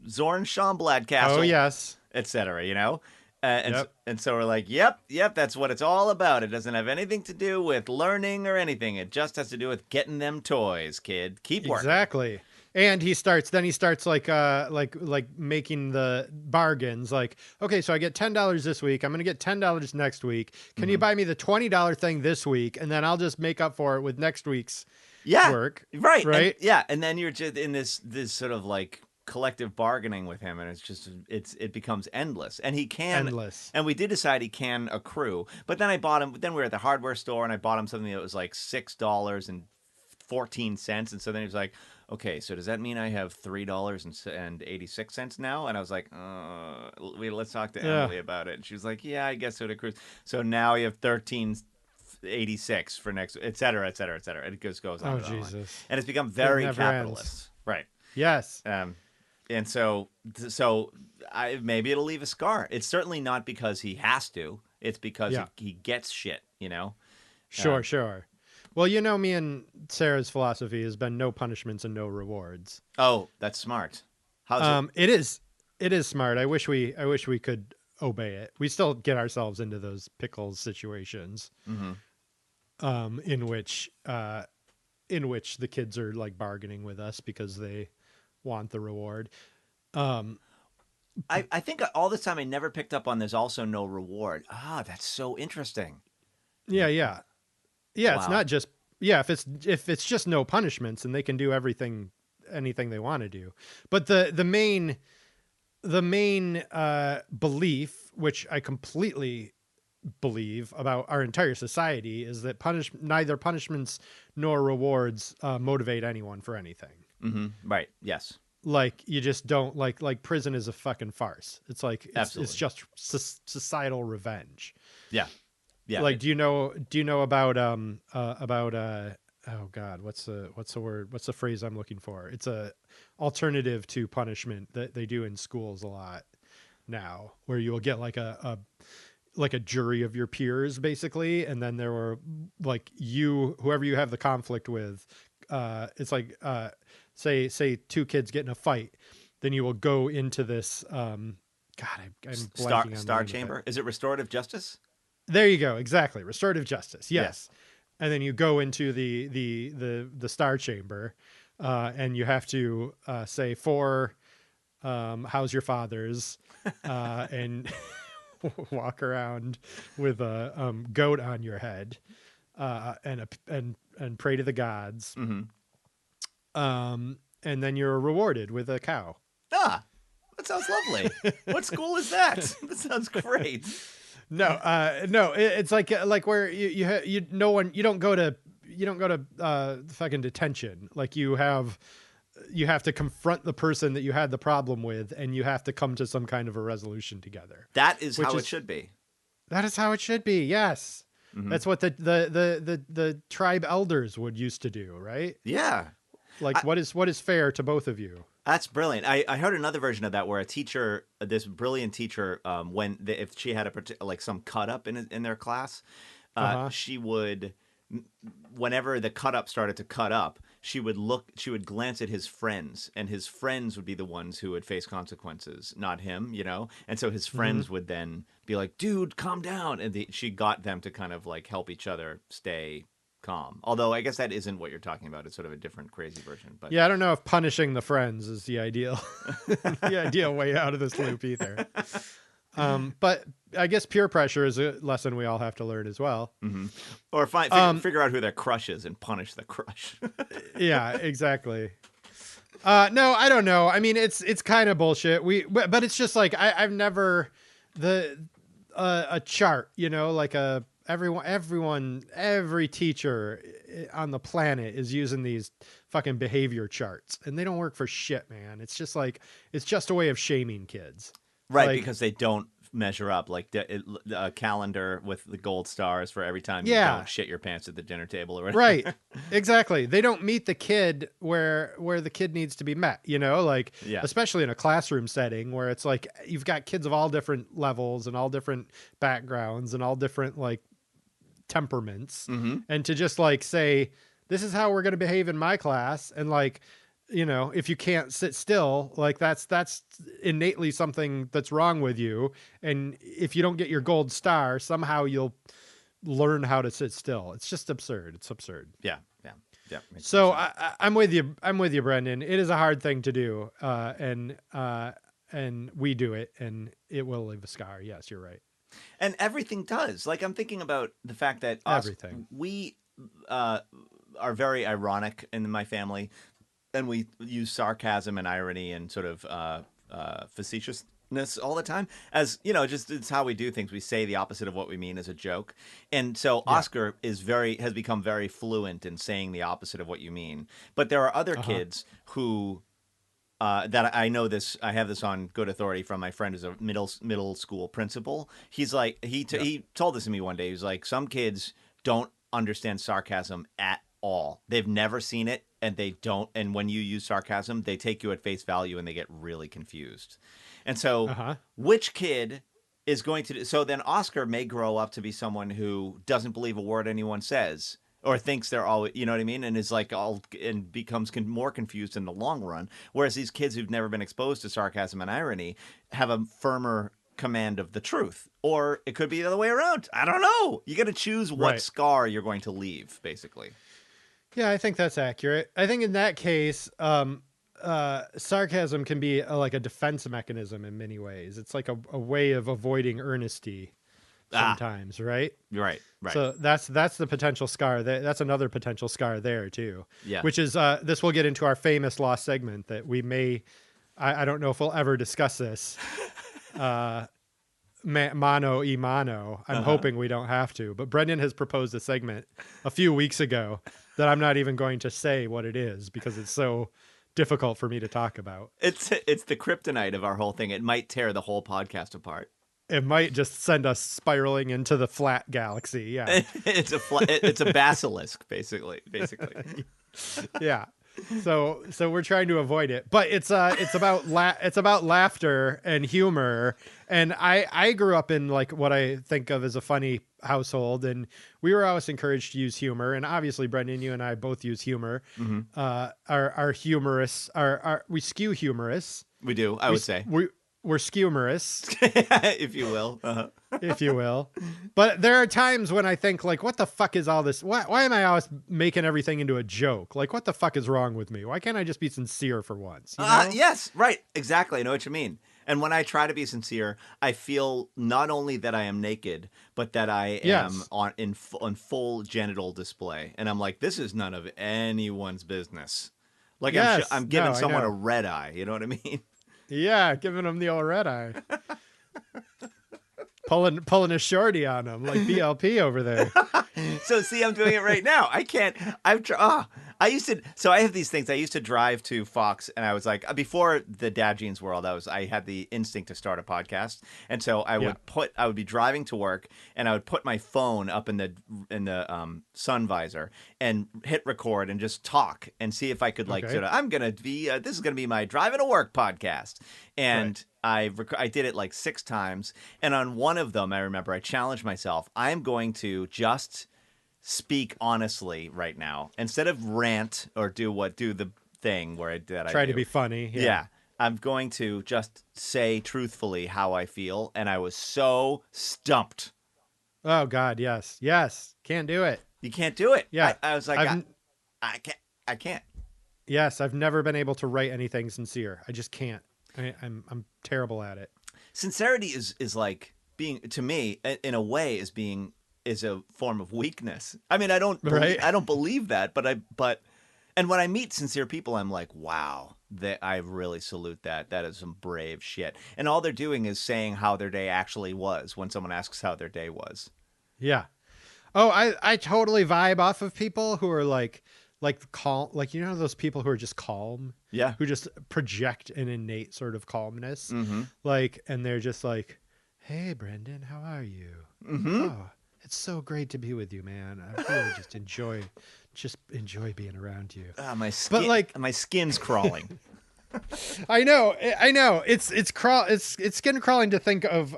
Zorn Schomblad castle. Oh yes, etc. And so we're like, yep, that's what it's all about. It doesn't have anything to do with learning or anything. It just has to do with getting them toys, kid. Keep working. Exactly. And he starts like making the bargains. Like, okay, so I get $10 this week. I'm going to get $10 next week. Can you buy me the $20 thing this week? And then I'll just make up for it with next week's work. Right. Right. And then you're just in this sort of like collective bargaining with him, and it becomes endless. And he can and we did decide he can accrue. But then we were at the hardware store and I bought him something that was like $6.14. And so then he was like, okay, so does that mean I have $3.86 now? And I was like, let's talk to Emily about it. And she was like, yeah, I guess so to cruise. So now you have $13.86 for next, et cetera, et cetera, et cetera. And it goes on. Oh, Jesus. And it's become very capitalist. Ends. Right. Yes. And so maybe it'll leave a scar. It's certainly not because he has to. It's because he gets shit, you know? Sure. Well, you know, me and Sarah's philosophy has been no punishments and no rewards. Oh, that's smart. How's it? It is smart. I wish we could obey it. We still get ourselves into those pickles situations, in which the kids are like bargaining with us because they want the reward. I think all this time I never picked up on there's also no reward. That's so interesting. Yeah. Wow. It's not just if it's just no punishments and they can do anything they want to do. But the main belief, which I completely believe about our entire society, is that neither punishments nor rewards motivate anyone for anything. Mm-hmm. Right. Yes. Like you just don't like prison is a fucking farce. It's like it's just societal revenge. Yeah. Yeah. Like, do you know about oh God, what's the word? What's the phrase I'm looking for? It's a alternative to punishment that they do in schools a lot now, where you will get like a jury of your peers basically. And then there were like whoever you have the conflict with, it's like, say two kids get in a fight, then you will go into this, God, I'm blanking on Star Chamber. Is it restorative justice? There you go. Exactly. Restorative justice. Yes. And then you go into the Star Chamber, and you have to say for how's your father's, and walk around with a goat on your head, and pray to the gods. Mm-hmm. And then you're rewarded with a cow. That sounds lovely. What school is that? That sounds great. No, it's like where you don't go to fucking detention. Like you have to confront the person that you had the problem with, and you have to come to some kind of a resolution together. That is how it should be. That is how it should be. Yes, that's what the tribe elders would used to do, right? Yeah. Like what is fair to both of you? That's brilliant. I heard another version of that where a teacher, this brilliant teacher, if she had some cut up in their class, she would, whenever the cut up started to cut up, she would glance at his friends, and his friends would be the ones who would face consequences, not him, you know? And so his friends would then be like, dude, calm down. And she got them to kind of like help each other stay calm. Although I guess that isn't what you're talking about. It's sort of a different crazy version. But yeah, I don't know if punishing the friends is the ideal way out of this loop either. But I guess peer pressure is a lesson we all have to learn as well. Mm-hmm. Or figure out who their crush is and punish the crush. Yeah, exactly. No, I don't know. I mean, it's kind of bullshit. But it's just like I've never a chart, you know, like every teacher on the planet is using these fucking behavior charts, and they don't work for shit, man. It's just a way of shaming kids. Right, because they don't measure up, like a calendar with the gold stars for every time you don't shit your pants at the dinner table or whatever. Right, exactly. They don't meet the kid where the kid needs to be met, you know, like especially in a classroom setting where it's like you've got kids of all different levels and all different backgrounds and all different like temperaments, and to just like say this is how we're going to behave in my class, and like, you know, if you can't sit still, like that's innately something that's wrong with you, and if you don't get your gold star, somehow you'll learn how to sit still. It's just absurd. It's absurd. Yeah Yeah. So I'm with you. I'm with you, Brendan. It is a hard thing to do, and we do it, and it will leave a scar. Yes, you're right. And everything does. Like, I'm thinking about the fact that we are very ironic in my family, and we use sarcasm and irony and sort of facetiousness all the time. As you know, just it's how we do things. We say the opposite of what we mean as a joke, and so Oscar has become very fluent in saying the opposite of what you mean. But there are other kids who. That I know this. I have this on good authority from my friend who's a middle school principal. He's like he told this to me one day. He was like, some kids don't understand sarcasm at all. They've never seen it, and they don't. And when you use sarcasm, they take you at face value, and they get really confused. And so, which kid is going to? So then, Oscar may grow up to be someone who doesn't believe a word anyone says. Or thinks they're all, you know what I mean, and is like and becomes more confused in the long run. Whereas these kids who've never been exposed to sarcasm and irony have a firmer command of the truth. Or it could be the other way around. I don't know. You got to choose what scar you're going to leave, basically. Yeah, I think that's accurate. I think in that case, sarcasm can be like a defense mechanism in many ways. It's like a way of avoiding earnesty. Sometimes, right? Right. So that's the potential scar. That's another potential scar there too. Yeah. Which is this will get into our famous lost segment that we may. I don't know if we'll ever discuss this. Mano y mano. I'm hoping we don't have to. But Brendan has proposed a segment a few weeks ago that I'm not even going to say what it is because it's so difficult for me to talk about. It's the kryptonite of our whole thing. It might tear the whole podcast apart. It might just send us spiraling into the flat galaxy. Yeah, it's a basilisk, basically. Yeah. So we're trying to avoid it, but it's about laughter and humor. And I grew up in like what I think of as a funny household, and we were always encouraged to use humor. And obviously, Brendan, you and I both use humor. Are humorous. We skew humorous. We do. I would say we're skewmorous, if you will. If you will. But there are times when I think, like, what the fuck is all this? Why am I always making everything into a joke? Like, what the fuck is wrong with me? Why can't I just be sincere for once? You know? Yes, right. Exactly. I know what you mean. And when I try to be sincere, I feel not only that I am naked, but that I am on full genital display. And I'm like, this is none of anyone's business. Like, I'm giving someone a red eye. You know what I mean? Yeah, giving them the old red eye. Pulling a shorty on them like BLP over there. So see, I'm doing it right now. I can't. I used to. So I have these things. I used to drive to Fox, and I was like, before the Dad Jeans world, I had the instinct to start a podcast, and so I would be driving to work, and I would put my phone up in the sun visor and hit record and just talk and see if I could sort of. I'm gonna be. This is gonna be my driving to work podcast, and. I did it like 6 times, and on one of them, I remember I challenged myself. I'm going to just speak honestly right now instead of rant or do the thing where I try to be funny. Yeah, I'm going to just say truthfully how I feel, and I was so stumped. Oh God, yes, can't do it. You can't do it. Yeah, I was like, I can't. Yes, I've never been able to write anything sincere. I just can't. I'm terrible at it. Sincerity is like being, to me, in a way, is a form of weakness. I mean, I don't believe that, but and when I meet sincere people, I'm like, wow, I really salute that. That is some brave shit. And all they're doing is saying how their day actually was when someone asks how their day was. Yeah. Oh, I totally vibe off of people who are like calm, like, you know, those people who are just calm, who just project an innate sort of calmness, like, and they're just like, hey, Brendan, how are you? Oh, it's so great to be with you, man. I really just enjoy being around you. My skin's crawling. I know. It's skin crawling to think of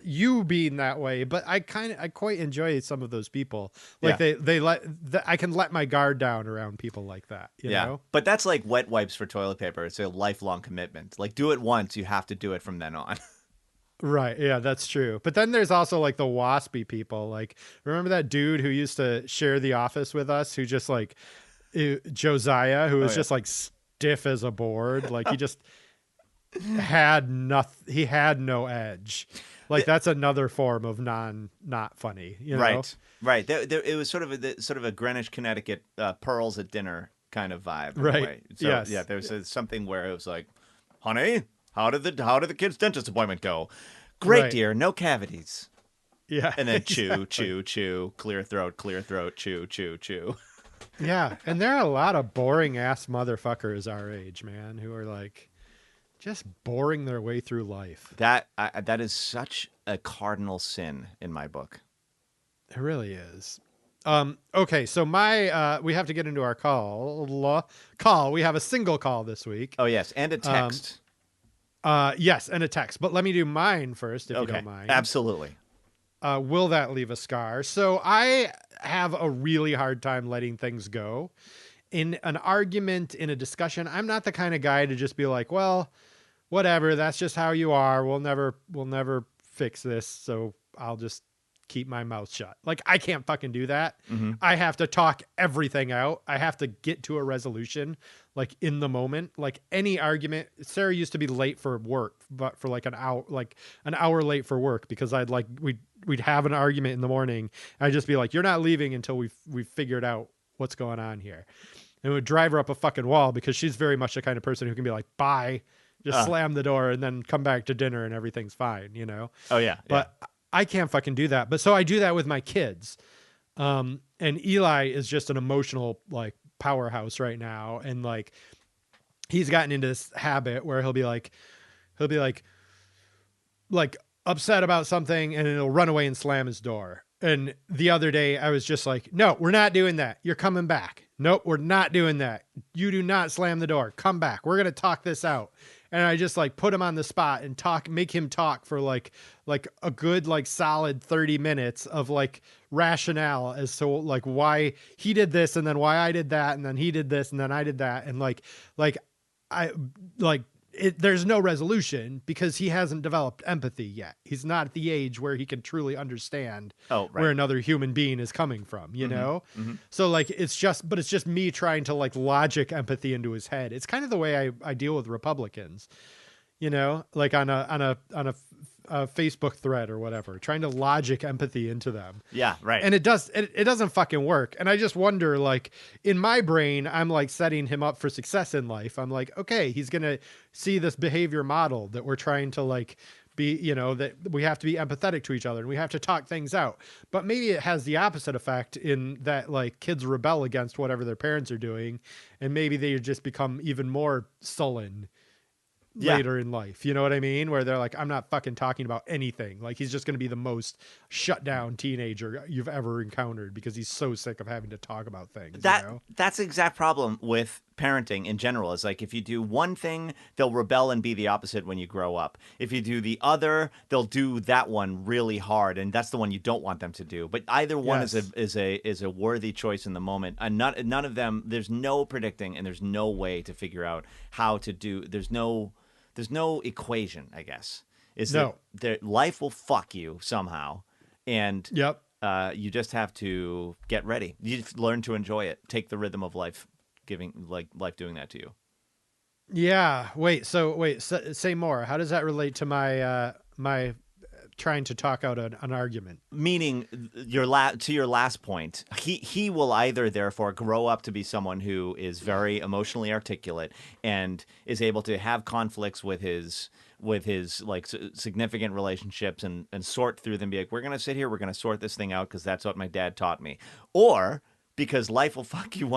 you being that way, but I quite enjoy some of those people. Like I can let my guard down around people like that. You know? But that's like wet wipes for toilet paper. It's a lifelong commitment. Like, do it once, you have to do it from then on. Right. Yeah, that's true. But then there's also like the waspy people. Like, remember that dude who used to share the office with us, who just like Josiah, who was just like stiff as a board. Like he just had nothing. He had no edge. Like that's another form of not funny. You know? Right. It was sort of a Greenwich, Connecticut pearls at dinner kind of vibe. In a way. So, yes. Yeah. There was something where it was like, honey, how did the kid's dentist appointment go? Great, dear. No cavities. Yeah. And then chew, clear throat, chew. Yeah. And there are a lot of boring ass motherfuckers our age, man, who are like just boring their way through life. That is such a cardinal sin in my book. It really is. Okay, so we have to get into our call. We have a single call this week. Oh yes, and a text. Yes, and a text. But let me do mine first, if you don't mind. Absolutely. Will that leave a scar? So I have a really hard time letting things go. In an argument, in a discussion, I'm not the kind of guy to just be like, well, whatever, that's just how you are. We'll never fix this, so I'll just keep my mouth shut. Like, I can't fucking do that. Mm-hmm. I have to talk everything out. I have to get to a resolution, like in the moment. Like any argument, Sarah used to be late for work, but for like an hour late for work, because we'd have an argument in the morning. I'd just be like, you're not leaving until we've figured out what's going on here. And it would drive her up a fucking wall, because she's very much the kind of person who can be like, bye, just slam the door and then come back to dinner and everything's fine, you know? Oh yeah. But I can't fucking do that. But so I do that with my kids. And Eli is just an emotional like powerhouse right now. And like, he's gotten into this habit where he'll be like upset about something, and he'll run away and slam his door. And the other day I was just like, no, we're not doing that. You're coming back. Nope, we're not doing that. You do not slam the door. Come back. We're going to talk this out. And I just like put him on the spot and make him talk for like a good, like solid 30 minutes of like rationale as to like why he did this, and then why I did that. And then he did this, and then I did that. And there's no resolution, because he hasn't developed empathy yet. He's not at the age where he can truly understand where another human being is coming from, you know? Mm-hmm. So like, it's just me trying to like logic empathy into his head. It's kind of the way I deal with Republicans, you know, like on a Facebook thread or whatever, trying to logic empathy into them. Yeah. Right. And it doesn't fucking work. And I just wonder, like in my brain, I'm like setting him up for success in life. I'm like, okay, he's going to see this behavior model that we're trying to like be, you know, that we have to be empathetic to each other and we have to talk things out. But maybe it has the opposite effect, in that like kids rebel against whatever their parents are doing. And maybe they just become even more sullen later in life, you know what I mean? Where they're like, I'm not fucking talking about anything. Like, he's just going to be the most shut down teenager you've ever encountered, because he's so sick of having to talk about things. That's the exact problem with parenting in general. Is like, if you do one thing, they'll rebel and be the opposite when you grow up. If you do the other, they'll do that one really hard, and that's the one you don't want them to do. But either one is a worthy choice in the moment. And none of them. There's no predicting, and there's no way to figure out how to do. There's no equation, I guess. That life will fuck you somehow, and you just have to get ready. You just learn to enjoy it. Take the rhythm of life, life doing that to you. Yeah. Say more. How does that relate to my trying to talk out an argument? Meaning, to your last point, he will either therefore grow up to be someone who is very emotionally articulate and is able to have conflicts with his like significant relationships and sort through them, be like, we're going to sit here, we're going to sort this thing out because that's what my dad taught me. Or because life will fuck you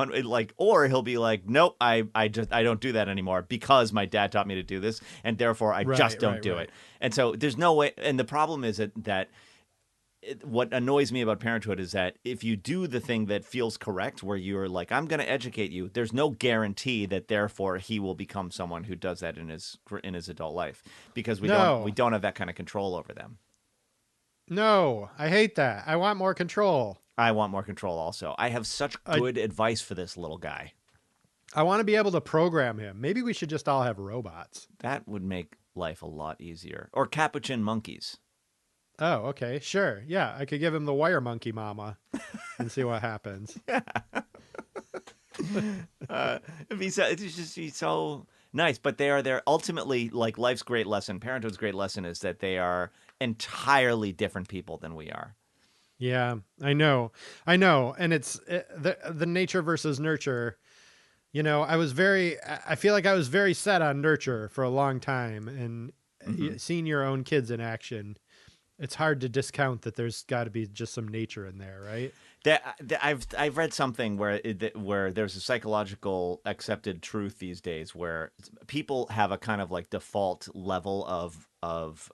or he'll be like, nope, I don't do that anymore because my dad taught me to do this, and therefore I just don't do it. And so there's no way. And the problem is that what annoys me about parenthood is that if you do the thing that feels correct, where you're like, I'm going to educate you, there's no guarantee that therefore he will become someone who does that in his adult life, because we don't have that kind of control over them. No, I hate that. I want more control. I want more control also. I have such good advice for this little guy. I want to be able to program him. Maybe we should just all have robots. That would make life a lot easier. Or capuchin monkeys. Oh, okay. Sure. Yeah, I could give him the wire monkey mama and see what happens. It's just be so nice. But they're ultimately like life's great lesson, parenthood's great lesson is that they are entirely different people than we are. Yeah, I know, and it's the nature versus nurture. You know, I feel like I was very set on nurture for a long time, and seeing your own kids in action, it's hard to discount that there's got to be just some nature in there, right? I've read something where there's a psychological accepted truth these days where people have a kind of like default level of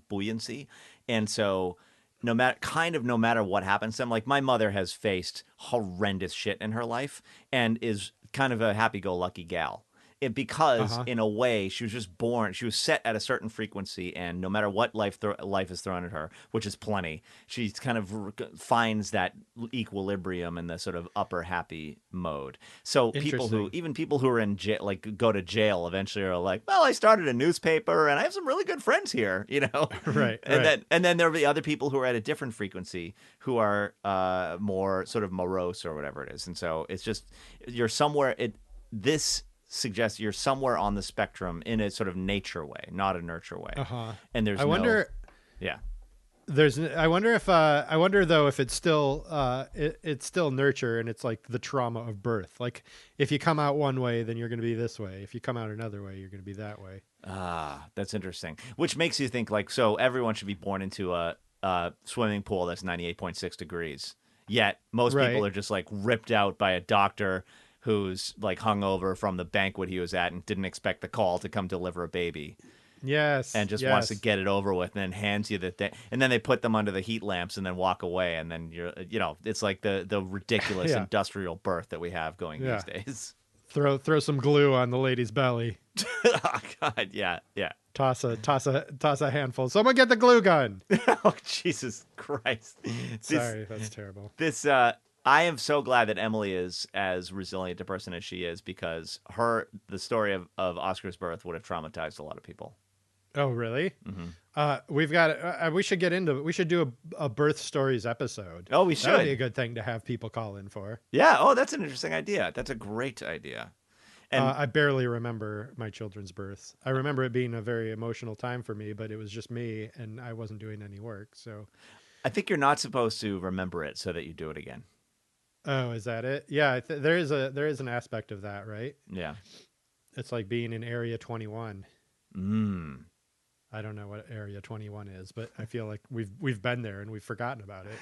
buoyancy, and so no matter what happens to them, like my mother has faced horrendous shit in her life and is kind of a happy-go-lucky gal. Because in a way she was just born, she was set at a certain frequency, and no matter what life is thrown at her, which is plenty, she kind of finds that equilibrium in the sort of upper happy mode. So people who are in jail, like go to jail eventually, are like, well, I started a newspaper and I have some really good friends here, you know. Right. And then there will be other people who are at a different frequency who are more sort of morose or whatever it is. And so it's just you're somewhere. This suggests you're somewhere on the spectrum in a sort of nature way, not a nurture way. And there's I wonder though if it's still nurture, and it's like the trauma of birth. Like if you come out one way, then you're going to be this way. If you come out another way, you're going to be that way. That's interesting. Which makes you think like, so everyone should be born into a swimming pool that's 98.6 degrees. Yet most people are just like ripped out by a doctor who's like hungover from the banquet he was at and didn't expect the call to come deliver a baby. Yes. And just wants to get it over with, and then hands you the thing. And then they put them under the heat lamps and then walk away. And then it's like the ridiculous industrial birth that we have going these days. Throw some glue on the lady's belly. Oh God. Yeah. Yeah. Toss a handful. Someone get the glue gun. Oh, Jesus Christ. Sorry, that's terrible. I am so glad that Emily is as resilient a person as she is, because the story of Oscar's birth would have traumatized a lot of people. Oh, really? Mm-hmm. We should do a birth stories episode. Oh, we should. That would be a good thing to have people call in for. Yeah. Oh, that's an interesting idea. That's a great idea. And I barely remember my children's births. I remember it being a very emotional time for me, but it was just me and I wasn't doing any work. So I think you're not supposed to remember it so that you do it again. Oh, is that it? Yeah, there is an aspect of that, right? Yeah. It's like being in Area 21. I don't know what Area 21 is, but I feel like we've been there and we've forgotten about it.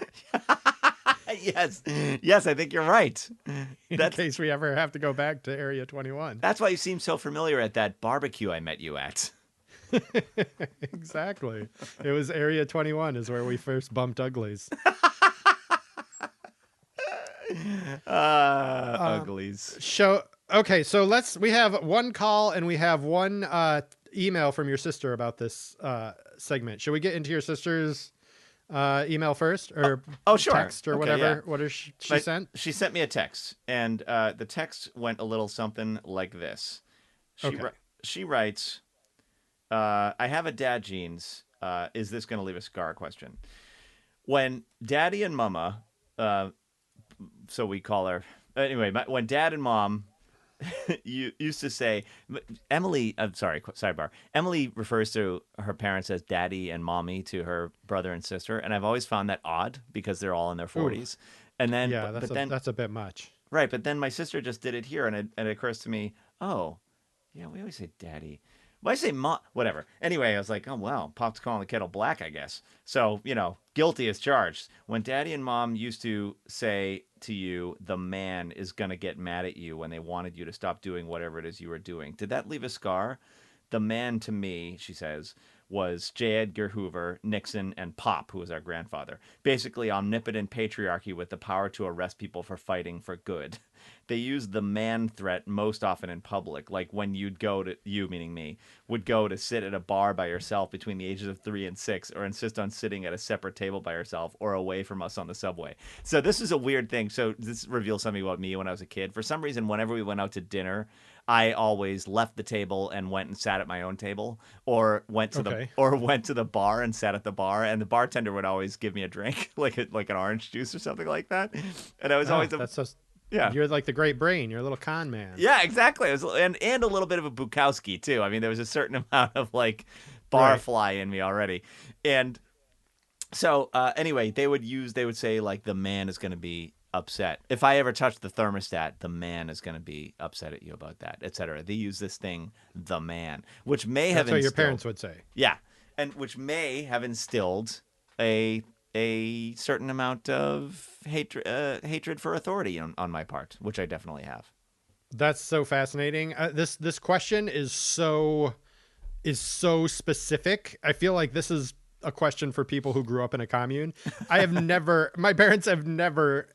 Yes, I think you're right. In case we ever have to go back to Area 21. That's why you seem so familiar at that barbecue I met you at. Exactly. It was Area 21 is where we first bumped uglies. Uglies. Okay, so we have one call and we have one email from your sister about this segment. Should we get into your sister's email first, or sure, text or whatever? Yeah. What is she sent? She sent me a text, and the text went a little something like this. She writes, "I have a dad genes. Is this going to leave a scar?" Question. When Daddy and Mama, so we call her anyway. When Dad and Mom you used to say, Emily, I'm sorry, sidebar. Emily refers to her parents as daddy and mommy to her brother and sister. And I've always found that odd because they're all in their 40s. And then, that's a bit much. Right. But then my sister just did it here. And it occurs to me, oh, yeah, we always say daddy. Well, I say mom, whatever. Anyway, I was like, oh, wow, Pop's calling the kettle black, I guess. So, guilty as charged. When Daddy and Mom used to say to you, the man is going to get mad at you when they wanted you to stop doing whatever it is you were doing, did that leave a scar? The man to me, she says, was J. Edgar Hoover, Nixon, and Pop, who was our grandfather. Basically, omnipotent patriarchy with the power to arrest people for fighting for good. They used the man threat most often in public, like when you, meaning me, would go to sit at a bar by yourself between the ages of 3 and 6, or insist on sitting at a separate table by yourself or away from us on the subway. So this is a weird thing. So this reveals something about me when I was a kid. For some reason, whenever we went out to dinner, I always left the table and went and sat at my own table, or went to the bar and sat at the bar, and the bartender would always give me a drink, like an orange juice or something like that. And I was always Yeah. You're like the great brain. You're a little con man. Yeah, exactly. It was, and a little bit of a Bukowski too. I mean, there was a certain amount of like barfly in me already. And so anyway, they would say like the man is going to be upset. If I ever touch the thermostat, the man is going to be upset at you about that, etc. They use this thing, the man, which may have That's what your instilled, parents would say. Yeah. And which may have instilled a certain amount of hatred for authority on my part, which I definitely have. That's so fascinating. This question is so specific. I feel like this is a question for people who grew up in a commune. My parents have never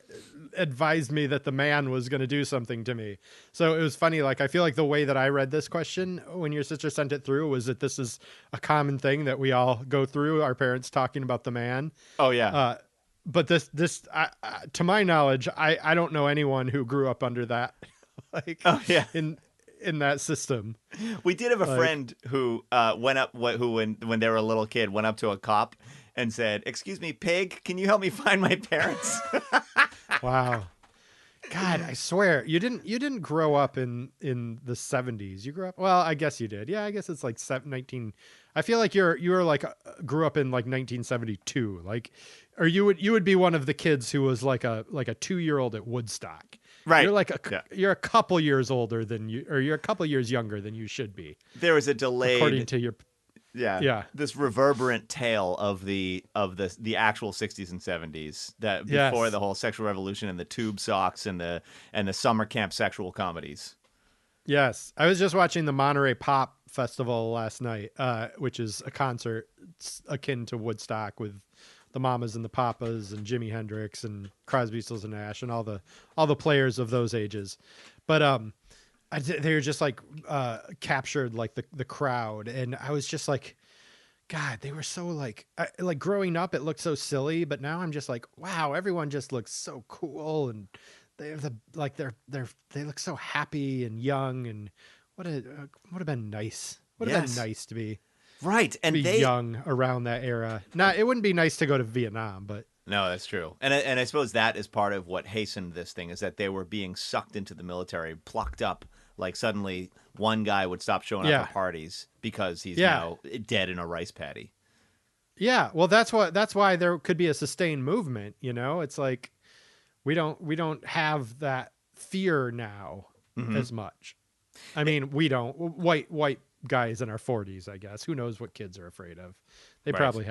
advised me that the man was going to do something to me. So it was funny. Like, I feel like the way that I read this question when your sister sent it through was that this is a common thing that we all go through, our parents talking about the man. Oh yeah. But this, to my knowledge, I don't know anyone who grew up under that, like, in that system. We did have a friend who went up, when they were a little kid, went up to a cop and said, "Excuse me, pig, can you help me find my parents?" Wow. God, I swear you didn't grow up in the 70s. You grew up, well, I guess you did. Yeah, I guess it's like 19. I feel like you were like grew up in like 1972. Like, or you would be one of the kids who was like a 2-year-old at Woodstock. Right. You're like you're a couple years older than you, or you're a couple years younger than you should be. There was a delay according to your this reverberant tale of the actual 60s and 70s that before the whole sexual revolution and the tube socks and the summer camp sexual comedies. Yes, I was just watching the Monterey Pop Festival last night, which is a concert akin to Woodstock with the Mamas and the Papas and Jimi Hendrix and Crosby, Stills and Nash and all the players of those ages. But they were just like captured like the crowd, and I was just like, God, they were so like growing up, it looked so silly, but now I'm just like, wow, everyone just looks so cool, and they look so happy and young, and would have been nice. Would have been nice to be right and be young around that era. Now, it wouldn't be nice to go to Vietnam, but no, that's true. And I suppose that is part of what hastened this thing, is that they were being sucked into the military, plucked up. Like suddenly one guy would stop showing up at parties because he's now dead in a rice paddy. Yeah. Well, that's why there could be a sustained movement. You know, it's like we don't have that fear now as much. I mean, we don't. White guys in our 40s, I guess. Who knows what kids are afraid of? They probably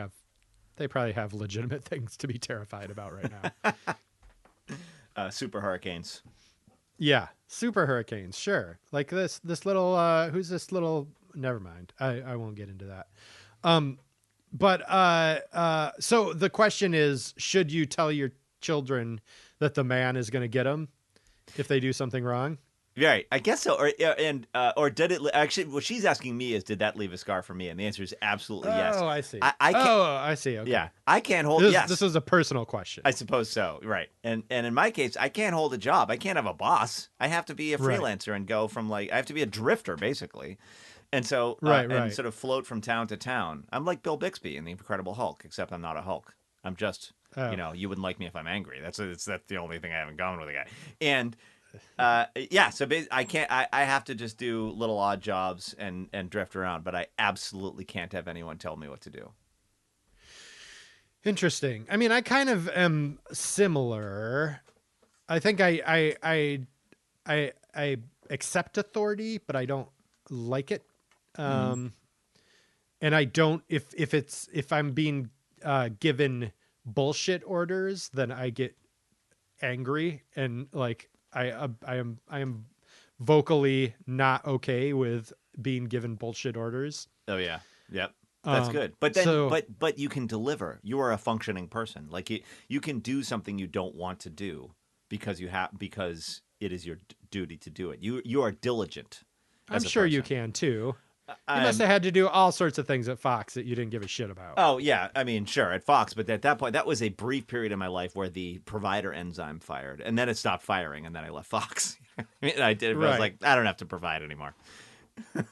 have legitimate things to be terrified about right now. Super hurricanes. Yeah, super hurricanes, sure. Like this little who's this little, never mind. I won't get into that. But so the question is, should you tell your children that the man is going to get them if they do something wrong? Right, I guess so. Or did it actually? What she's asking me is, did that leave a scar for me? And the answer is absolutely yes. Oh, I see. I see. Okay. Yeah, I can't hold. This is a personal question. I suppose so. Right, and in my case, I can't hold a job. I can't have a boss. I have to be a freelancer and go from I have to be a drifter basically, and so and sort of float from town to town. I'm like Bill Bixby in The Incredible Hulk, except I'm not a Hulk. I'm just you wouldn't like me if I'm angry. That's the only thing I have in common with a guy. And so I can't. I have to just do little odd jobs and drift around, but I absolutely can't have anyone tell me what to do. Interesting. I mean, I kind of am similar. I think I accept authority, but I don't like it. And I don't if I'm being given bullshit orders, then I get angry and like. I am vocally not okay with being given bullshit orders. Oh yeah, yep, that's good. But then, but you can deliver. You are a functioning person. Like you can do something you don't want to do because it is your duty to do it. You are diligent. I'm sure you can too. You must have had to do all sorts of things at Fox that you didn't give a shit about. Oh, yeah. I mean, sure, at Fox. But at that point, that was a brief period in my life where the provider enzyme fired. And then it stopped firing, and then I left Fox. I did. I was like, I don't have to provide anymore.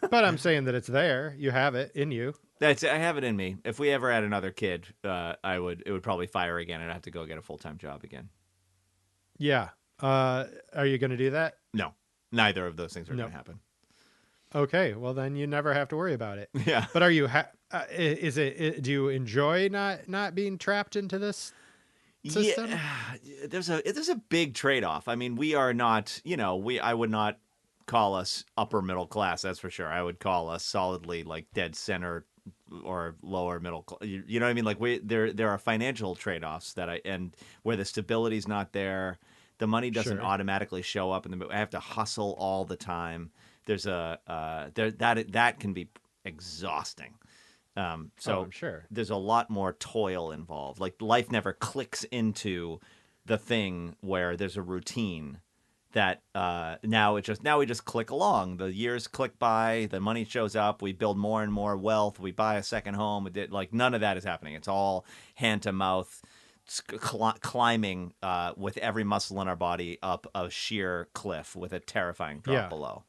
But I'm saying that it's there. You have it in you. I have it in me. If we ever had another kid, it would probably fire again, and I'd have to go get a full-time job again. Yeah. Are you going to do that? No, neither of those things are going to happen. Okay, well then you never have to worry about it. Yeah. But are you? Do you enjoy not being trapped into this system? Yeah, there's a big trade-off. I mean, we are not. I would not call us upper middle class. That's for sure. I would call us solidly like dead center or lower middle class. You know what I mean? Like there are financial trade-offs and where the stability's not there, the money doesn't automatically show up, and I have to hustle all the time. There's that can be exhausting. So I'm sure there's a lot more toil involved. Like life never clicks into the thing where there's a routine that now we just click along. The years click by, the money shows up, we build more and more wealth, we buy a second home. Like none of that is happening. It's all hand to mouth, climbing with every muscle in our body up a sheer cliff with a terrifying drop below.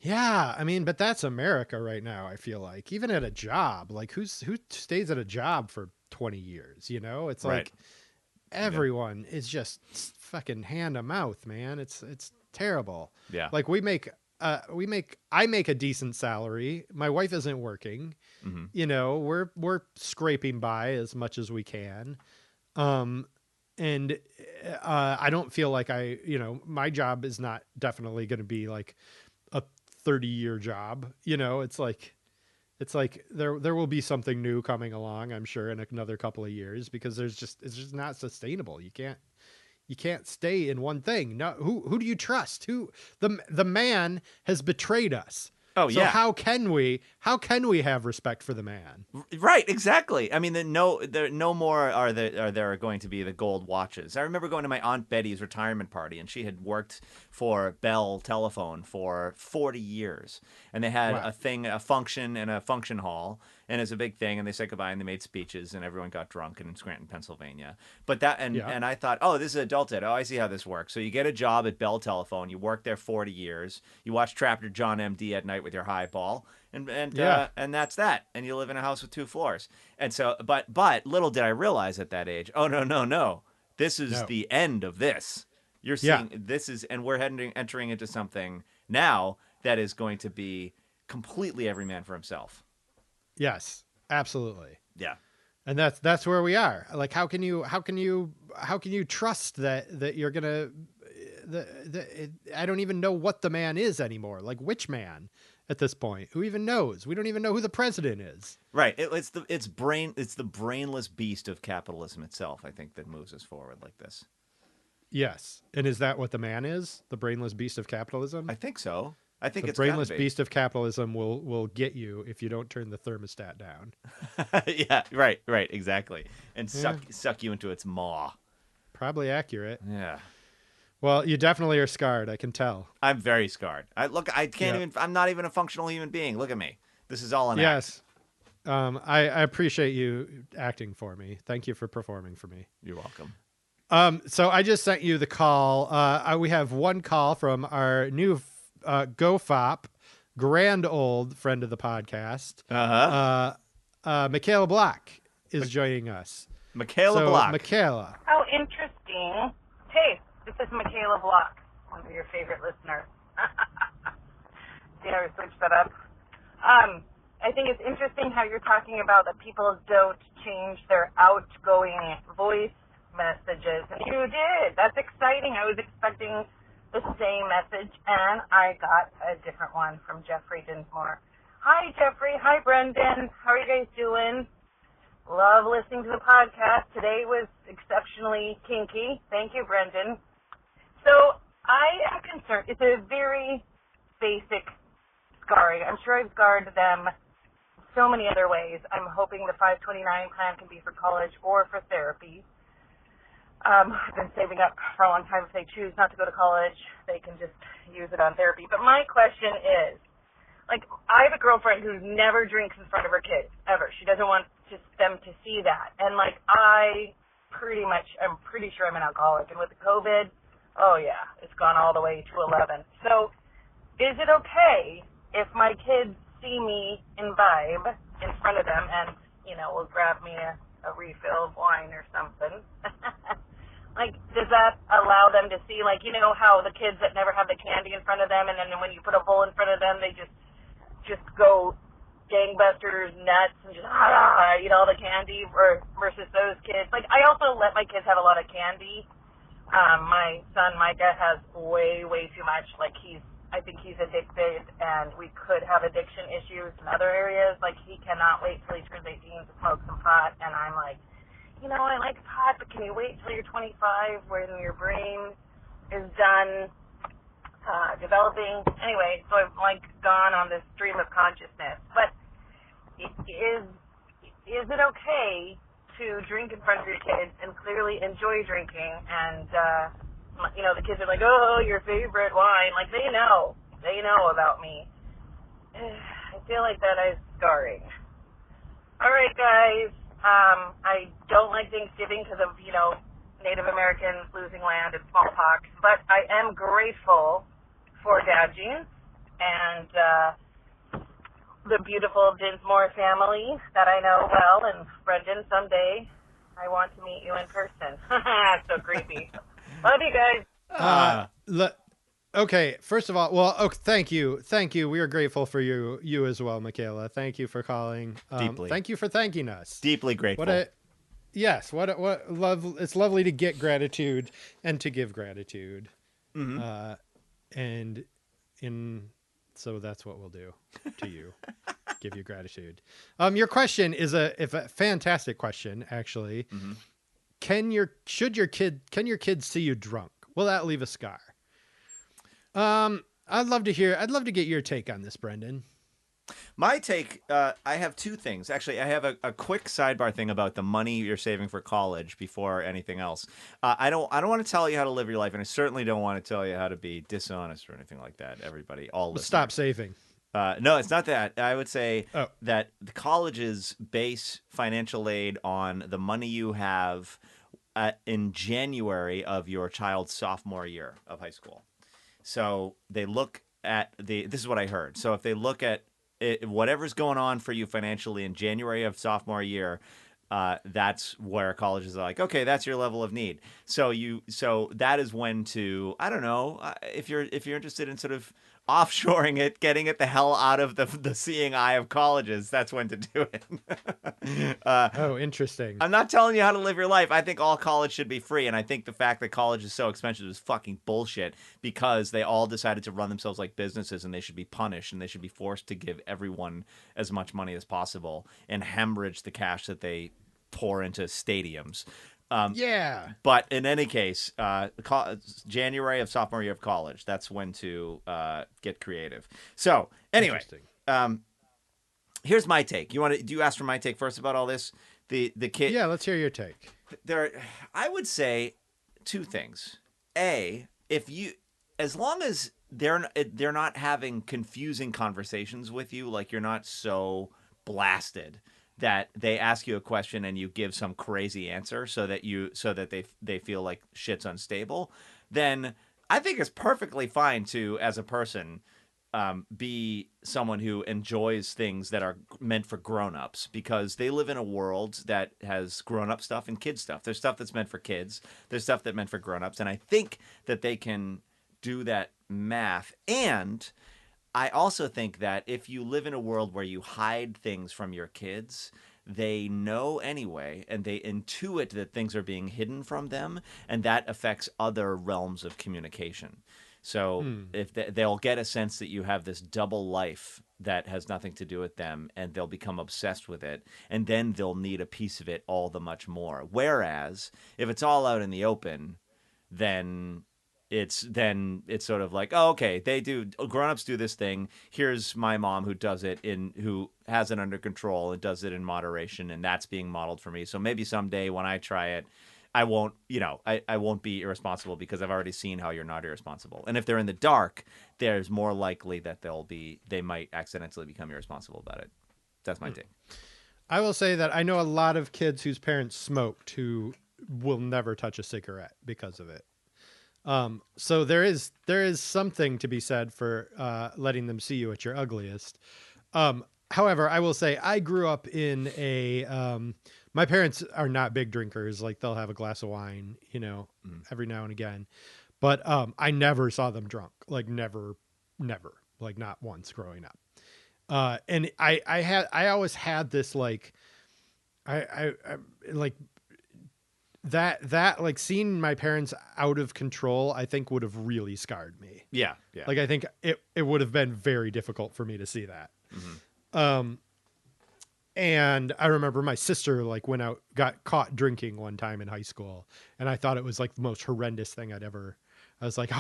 Yeah, I mean, but that's America right now, I feel like. Even at a job, like who stays at a job for 20 years, you know? It's like everyone is just fucking hand to mouth, man. It's terrible. Yeah. Like I make a decent salary. My wife isn't working. Mm-hmm. You know, we're scraping by as much as we can. And I don't feel like my job is not definitely going to be like a 30-year job. You know, it's like there will be something new coming along, I'm sure, in another couple of years, because it's just not sustainable. You can't stay in one thing. No, who do you trust? The man has betrayed us. Oh, so yeah. How can we have respect for the man? Right, exactly. I mean, no more are there going to be the gold watches. I remember going to my Aunt Betty's retirement party, and she had worked for Bell Telephone for 40 years, and they had a function in a function hall, and it was a big thing, and they said goodbye, and they made speeches, and everyone got drunk in Scranton, Pennsylvania. But and I thought, oh, this is adulthood. Oh, I see how this works. So you get a job at Bell Telephone, you work there 40 years, you watch Trapper John M.D. at night with your highball, and that's that. And you live in a house with 2 floors. And so, but little did I realize at that age, oh no, this is the end of this. You're seeing this is, and we're entering into something now that is going to be completely every man for himself. Yes, absolutely. Yeah. And that's where we are. Like, how can you trust that you're gonna? I don't even know what the man is anymore. Like, which man at this point? Who even knows? We don't even know who the president is. Right. It's the brainless beast of capitalism itself, I think, that moves us forward like this. Yes. And is that what the man is? The brainless beast of capitalism? I think so. I think the brainless beast of capitalism will get you if you don't turn the thermostat down. Yeah, right, exactly. And suck you into its maw. Probably accurate. Yeah. Well, you definitely are scarred, I can tell. I'm very scarred. I can't even, I'm not even a functional human being. Look at me. This is all an act. I appreciate you acting for me. Thank you for performing for me. You're welcome. So I just sent you the call. We have one call from our new GoFop, grand old friend of the podcast. Michaela Block is joining us. Michaela Block. Michaela. How interesting. Hey, this is Michaela Block, one of your favorite listeners. See how we switched that up? I think it's interesting how you're talking about that people don't change their outgoing voice messages. And you did. That's exciting. I was expecting the same message, and I got a different one from Jeffrey Dinsmore. Hi, Jeffrey. Hi, Brendan. How are you guys doing? Love listening to the podcast. Today was exceptionally kinky. Thank you, Brendan. So I am concerned. It's a very basic scarring. I'm sure I've scarred them so many other ways. I'm hoping the 529 plan can be for college or for therapy. I've been saving up for a long time. If they choose not to go to college, they can just use it on therapy. But my question is, like, I have a girlfriend who never drinks in front of her kids, ever. She doesn't want them to see that. And, like, I'm pretty sure I'm an alcoholic. And with the COVID, oh, yeah, it's gone all the way to 11. So is it okay if my kids see me imbibe in front of them and, will grab me a refill of wine or something? Like, does that allow them to see, like, you know how the kids that never have the candy in front of them, and then when you put a bowl in front of them, they just go gangbusters nuts and just eat all the candy, versus those kids. Like, I also let my kids have a lot of candy. My son Micah has way too much. Like, I think he's addicted, and we could have addiction issues in other areas. Like, he cannot wait till he turns 18 to smoke some pot, and I'm like, you know, I like pot, but can you wait till you're 25 when your brain is done developing? Anyway, so I've, like, gone on this stream of consciousness. But is it okay to drink in front of your kids and clearly enjoy drinking? And, you know, the kids are like, oh, your favorite wine. Like, they know about me. I feel like that is scarring. All right, guys. I don't like Thanksgiving because of, you know, Native Americans losing land and smallpox, but I am grateful for Dad Jeans and the beautiful Dinsmore family that I know well. And Brendan, someday I want to meet you in person. So creepy. Love you guys. Okay, first of all, thank you. We are grateful for you as well, Michaela. Thank you for calling. Deeply. Thank you for thanking us. Deeply grateful. What love. It's lovely to get gratitude and to give gratitude. Mm-hmm. So that's what we'll do to you. Give you gratitude. Your question is a fantastic question, actually. Mm-hmm. Can your kids see you drunk? Will that leave a scar? I'd love to get your take on this, Brendan. My take, I have two things. Actually, I have a quick sidebar thing about the money you're saving for college before anything else. I don't want to tell you how to live your life, and I certainly don't want to tell you how to be dishonest or anything like that. Everybody, all listeners. Stop saving. No, it's not that. I would say that the colleges base financial aid on the money you have in January of your child's sophomore year of high school. So they look at this is what I heard. So if they look at whatever's going on for you financially in January of sophomore year, that's where colleges are like, okay, that's your level of need. So that is when to, I don't know, if you're interested in sort of offshoring it, getting it the hell out of the seeing eye of colleges, that's when to do it. Interesting. I'm not telling you how to live your life. I think all college should be free, and I think the fact that college is so expensive is fucking bullshit because they all decided to run themselves like businesses, and they should be punished, and they should be forced to give everyone as much money as possible and hemorrhage the cash that they pour into stadiums. But in any case, January of sophomore year of college, that's when to get creative. So anyway, here's my take. Do you ask for my take first about all this? The kid. Yeah, let's hear your take. I would say two things. As long as they're not having confusing conversations with you, like you're not so blasted that they ask you a question and you give some crazy answer so that they feel like shit's unstable, then I think it's perfectly fine to, as a person, be someone who enjoys things that are meant for grown-ups, because they live in a world that has grown-up stuff and kid stuff. There's stuff that's meant for kids. There's stuff that's meant for grown-ups. And I think that they can do that math. And I also think that if you live in a world where you hide things from your kids, they know anyway, and they intuit that things are being hidden from them, and that affects other realms of communication. So if they'll get a sense that you have this double life that has nothing to do with them, and they'll become obsessed with it, and then they'll need a piece of it all the much more. Whereas if it's all out in the open, then it's sort of like, oh, okay, grown-ups do this thing. Here's my mom who does it who has it under control and does it in moderation, and that's being modeled for me. So maybe someday when I try it, I won't, I won't be irresponsible because I've already seen how you're not irresponsible. And if they're in the dark, there's more likely that they might accidentally become irresponsible about it. That's my take. I will say that I know a lot of kids whose parents smoked who will never touch a cigarette because of it. So there is something to be said for letting them see you at your ugliest. However, I will say I grew up in a my parents are not big drinkers. Like they'll have a glass of wine, every now and again. But I never saw them drunk. Like never, like not once growing up. And I always had this like, I like that like seeing my parents out of control, I think would have really scarred me. Yeah. Yeah. Like I think it would have been very difficult for me to see that. Mm-hmm. And I remember my sister like got caught drinking one time in high school, and I thought it was like the most horrendous thing I was like,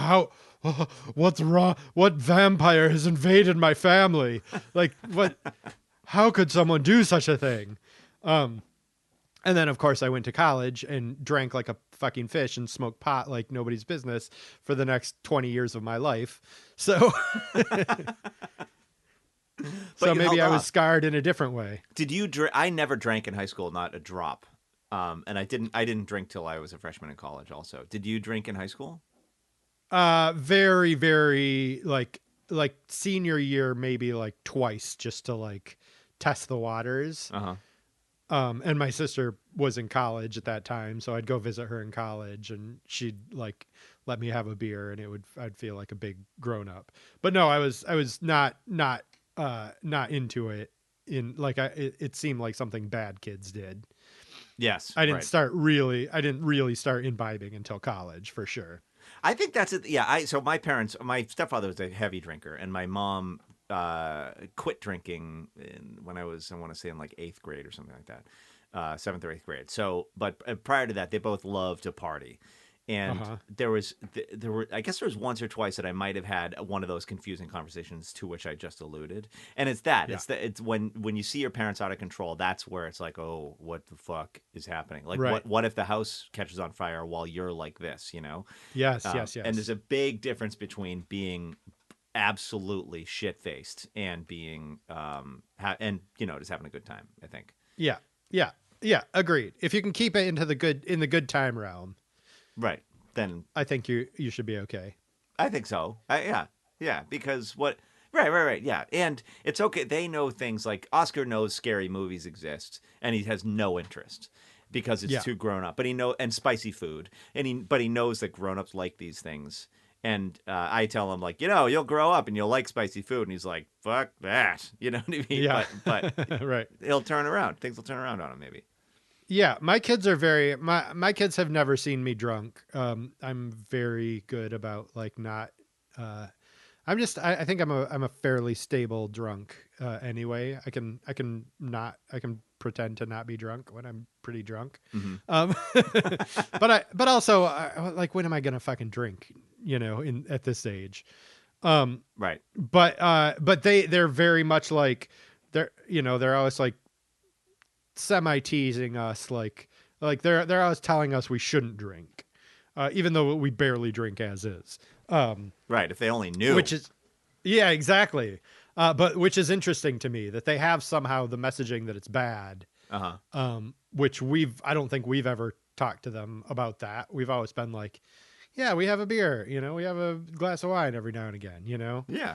what's wrong? What vampire has invaded my family? Like how could someone do such a thing? And then, of course, I went to college and drank like a fucking fish and smoked pot like nobody's business for the next 20 years of my life. So, maybe I was scarred in a different way. Did you drink? I never drank in high school, not a drop. And I didn't drink till I was a freshman in college also. Did you drink in high school? Very, very like senior year, maybe like twice just to like test the waters. Uh-huh. And my sister was in college at that time, so I'd go visit her in college, and she'd like let me have a beer, and I'd feel like a big grown up. But no, I was not into it. It seemed like something bad kids did. Yes, I didn't really start imbibing until college for sure. I think that's it. Yeah. So my stepfather was a heavy drinker, and my mom quit drinking when I want to say in like 8th grade or something like that, 7th or 8th grade. So, but prior to that, they both loved to party. And there were, I guess there was once or twice that I might have had one of those confusing conversations to which I just alluded. And it's that, it's when you see your parents out of control, that's where it's like, oh, what the fuck is happening? Like what if the house catches on fire while you're like this, Yes. And there's a big difference between being absolutely shit-faced and being just having a good time, I think. Yeah, agreed. If you can keep it in the good time realm, right, then I think you should be okay. I think so. Yeah, because right, yeah, and it's okay. They know things like Oscar knows scary movies exist, and he has no interest because it's too grown up. But and spicy food, but he knows that grown-ups like these things. And I tell him, like, you'll grow up and you'll like spicy food. And he's like, fuck that. You know what I mean? Yeah. But right. He'll turn around. Things will turn around on him, maybe. Yeah. My kids are my kids have never seen me drunk. I'm very good about, like, not... I think I'm a fairly stable drunk anyway. I can pretend to not be drunk when I'm pretty drunk. Mm-hmm. But also, like, when am I going to fucking drink? At this age. Right. But they're very much like they're always like semi teasing us, like they're always telling us we shouldn't drink, even though we barely drink as is. Right. If they only knew. Yeah, exactly. But which is interesting to me that they have somehow the messaging that it's bad. Which I don't think we've ever talked to them about that. We've always been like, yeah, we have a beer, we have a glass of wine every now and again, Yeah.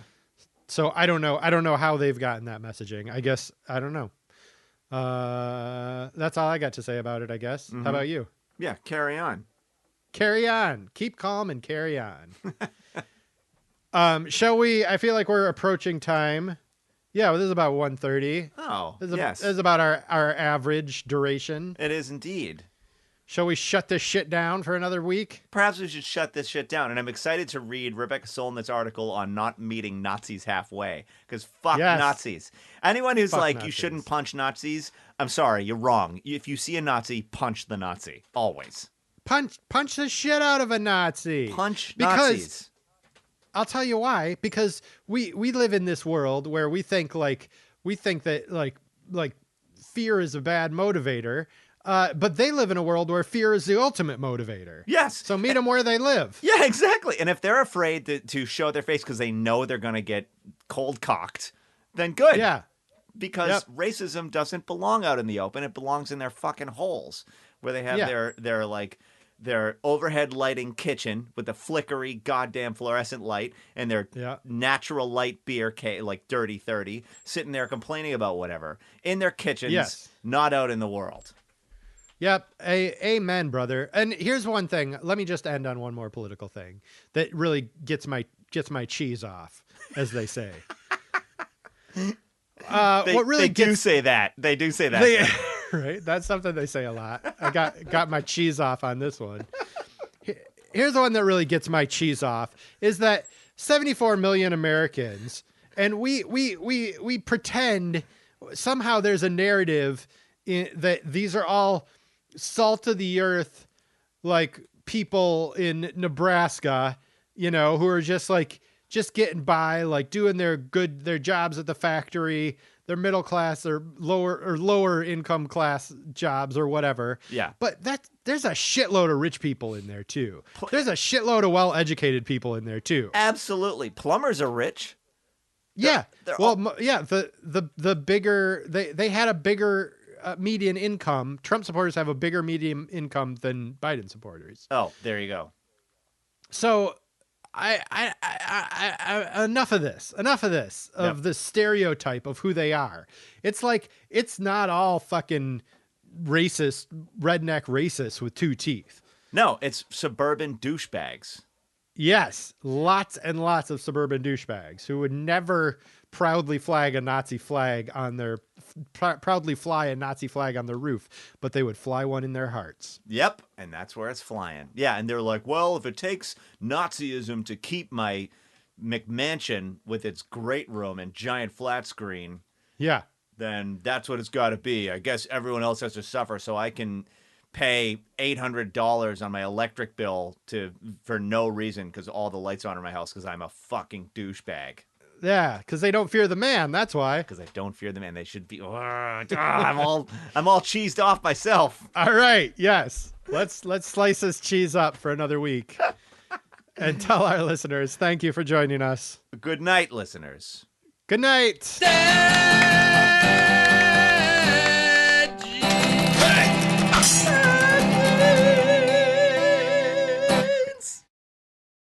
So I don't know how they've gotten that messaging. I guess, I don't know. That's all I got to say about it, I guess. Mm-hmm. How about you? Yeah. Carry on. Keep calm and carry on. Shall we? I feel like we're approaching time. Yeah, well, this is about 1:30. Oh, yes. This is about our average duration. It is indeed. Shall we shut this shit down for another week? Perhaps we should shut this shit down. And I'm excited to read Rebecca Solnit's article on not meeting Nazis halfway. Because fuck Nazis. Anyone who's like, you shouldn't punch Nazis, I'm sorry, you're wrong. If you see a Nazi, punch the Nazi. Always. Punch the shit out of a Nazi. Nazis. I'll tell you why. Because we live in this world where we think that fear is a bad motivator. But they live in a world where fear is the ultimate motivator. Yes. So meet them where they live. Yeah, exactly. And if they're afraid to show their face because they know they're going to get cold cocked, then good. Yeah. Because racism doesn't belong out in the open. It belongs in their fucking holes where they have their overhead lighting kitchen with a flickery goddamn fluorescent light and their natural light beer, like Dirty 30, sitting there complaining about whatever in their kitchens, not out in the world. Yep. Amen, brother. And here's one thing. Let me just end on one more political thing that really gets my cheese off, as they say. They do say that. Right? That's something they say a lot. I got my cheese off on this one. Here's the one that really gets my cheese off is that 74 million Americans, and we pretend somehow there's a narrative that these are all salt of the earth, like people in Nebraska, who are just getting by, like doing their jobs at the factory, their middle class or lower income class jobs or whatever. Yeah. But there's a shitload of rich people in there too. There's a shitload of well-educated people in there too. Absolutely. Plumbers are rich. Yeah. The bigger they had a bigger median income. Trump supporters have a bigger median income than Biden supporters. Oh, there you go. So I enough of this of the stereotype of who they are. It's like, it's not all fucking racist, redneck racist with two teeth. No, it's suburban douchebags. Yes, lots and lots of suburban douchebags who would never proudly fly a Nazi flag on their roof, but they would fly one in their hearts. Yep, and that's where it's flying. Yeah, and they're like, well, if it takes Nazism to keep my McMansion with its great room and giant flat screen, yeah, then that's what it's got to be. I guess everyone else has to suffer so I can pay $800 on my electric bill for no reason because all the lights on in my house because I'm a fucking douchebag. Yeah, because they don't fear the man. That's why. Because I don't fear the man. They should be. I'm all cheesed off myself. All right. Yes. Let's slice this cheese up for another week, and tell our listeners thank you for joining us. Good night, listeners. Good night.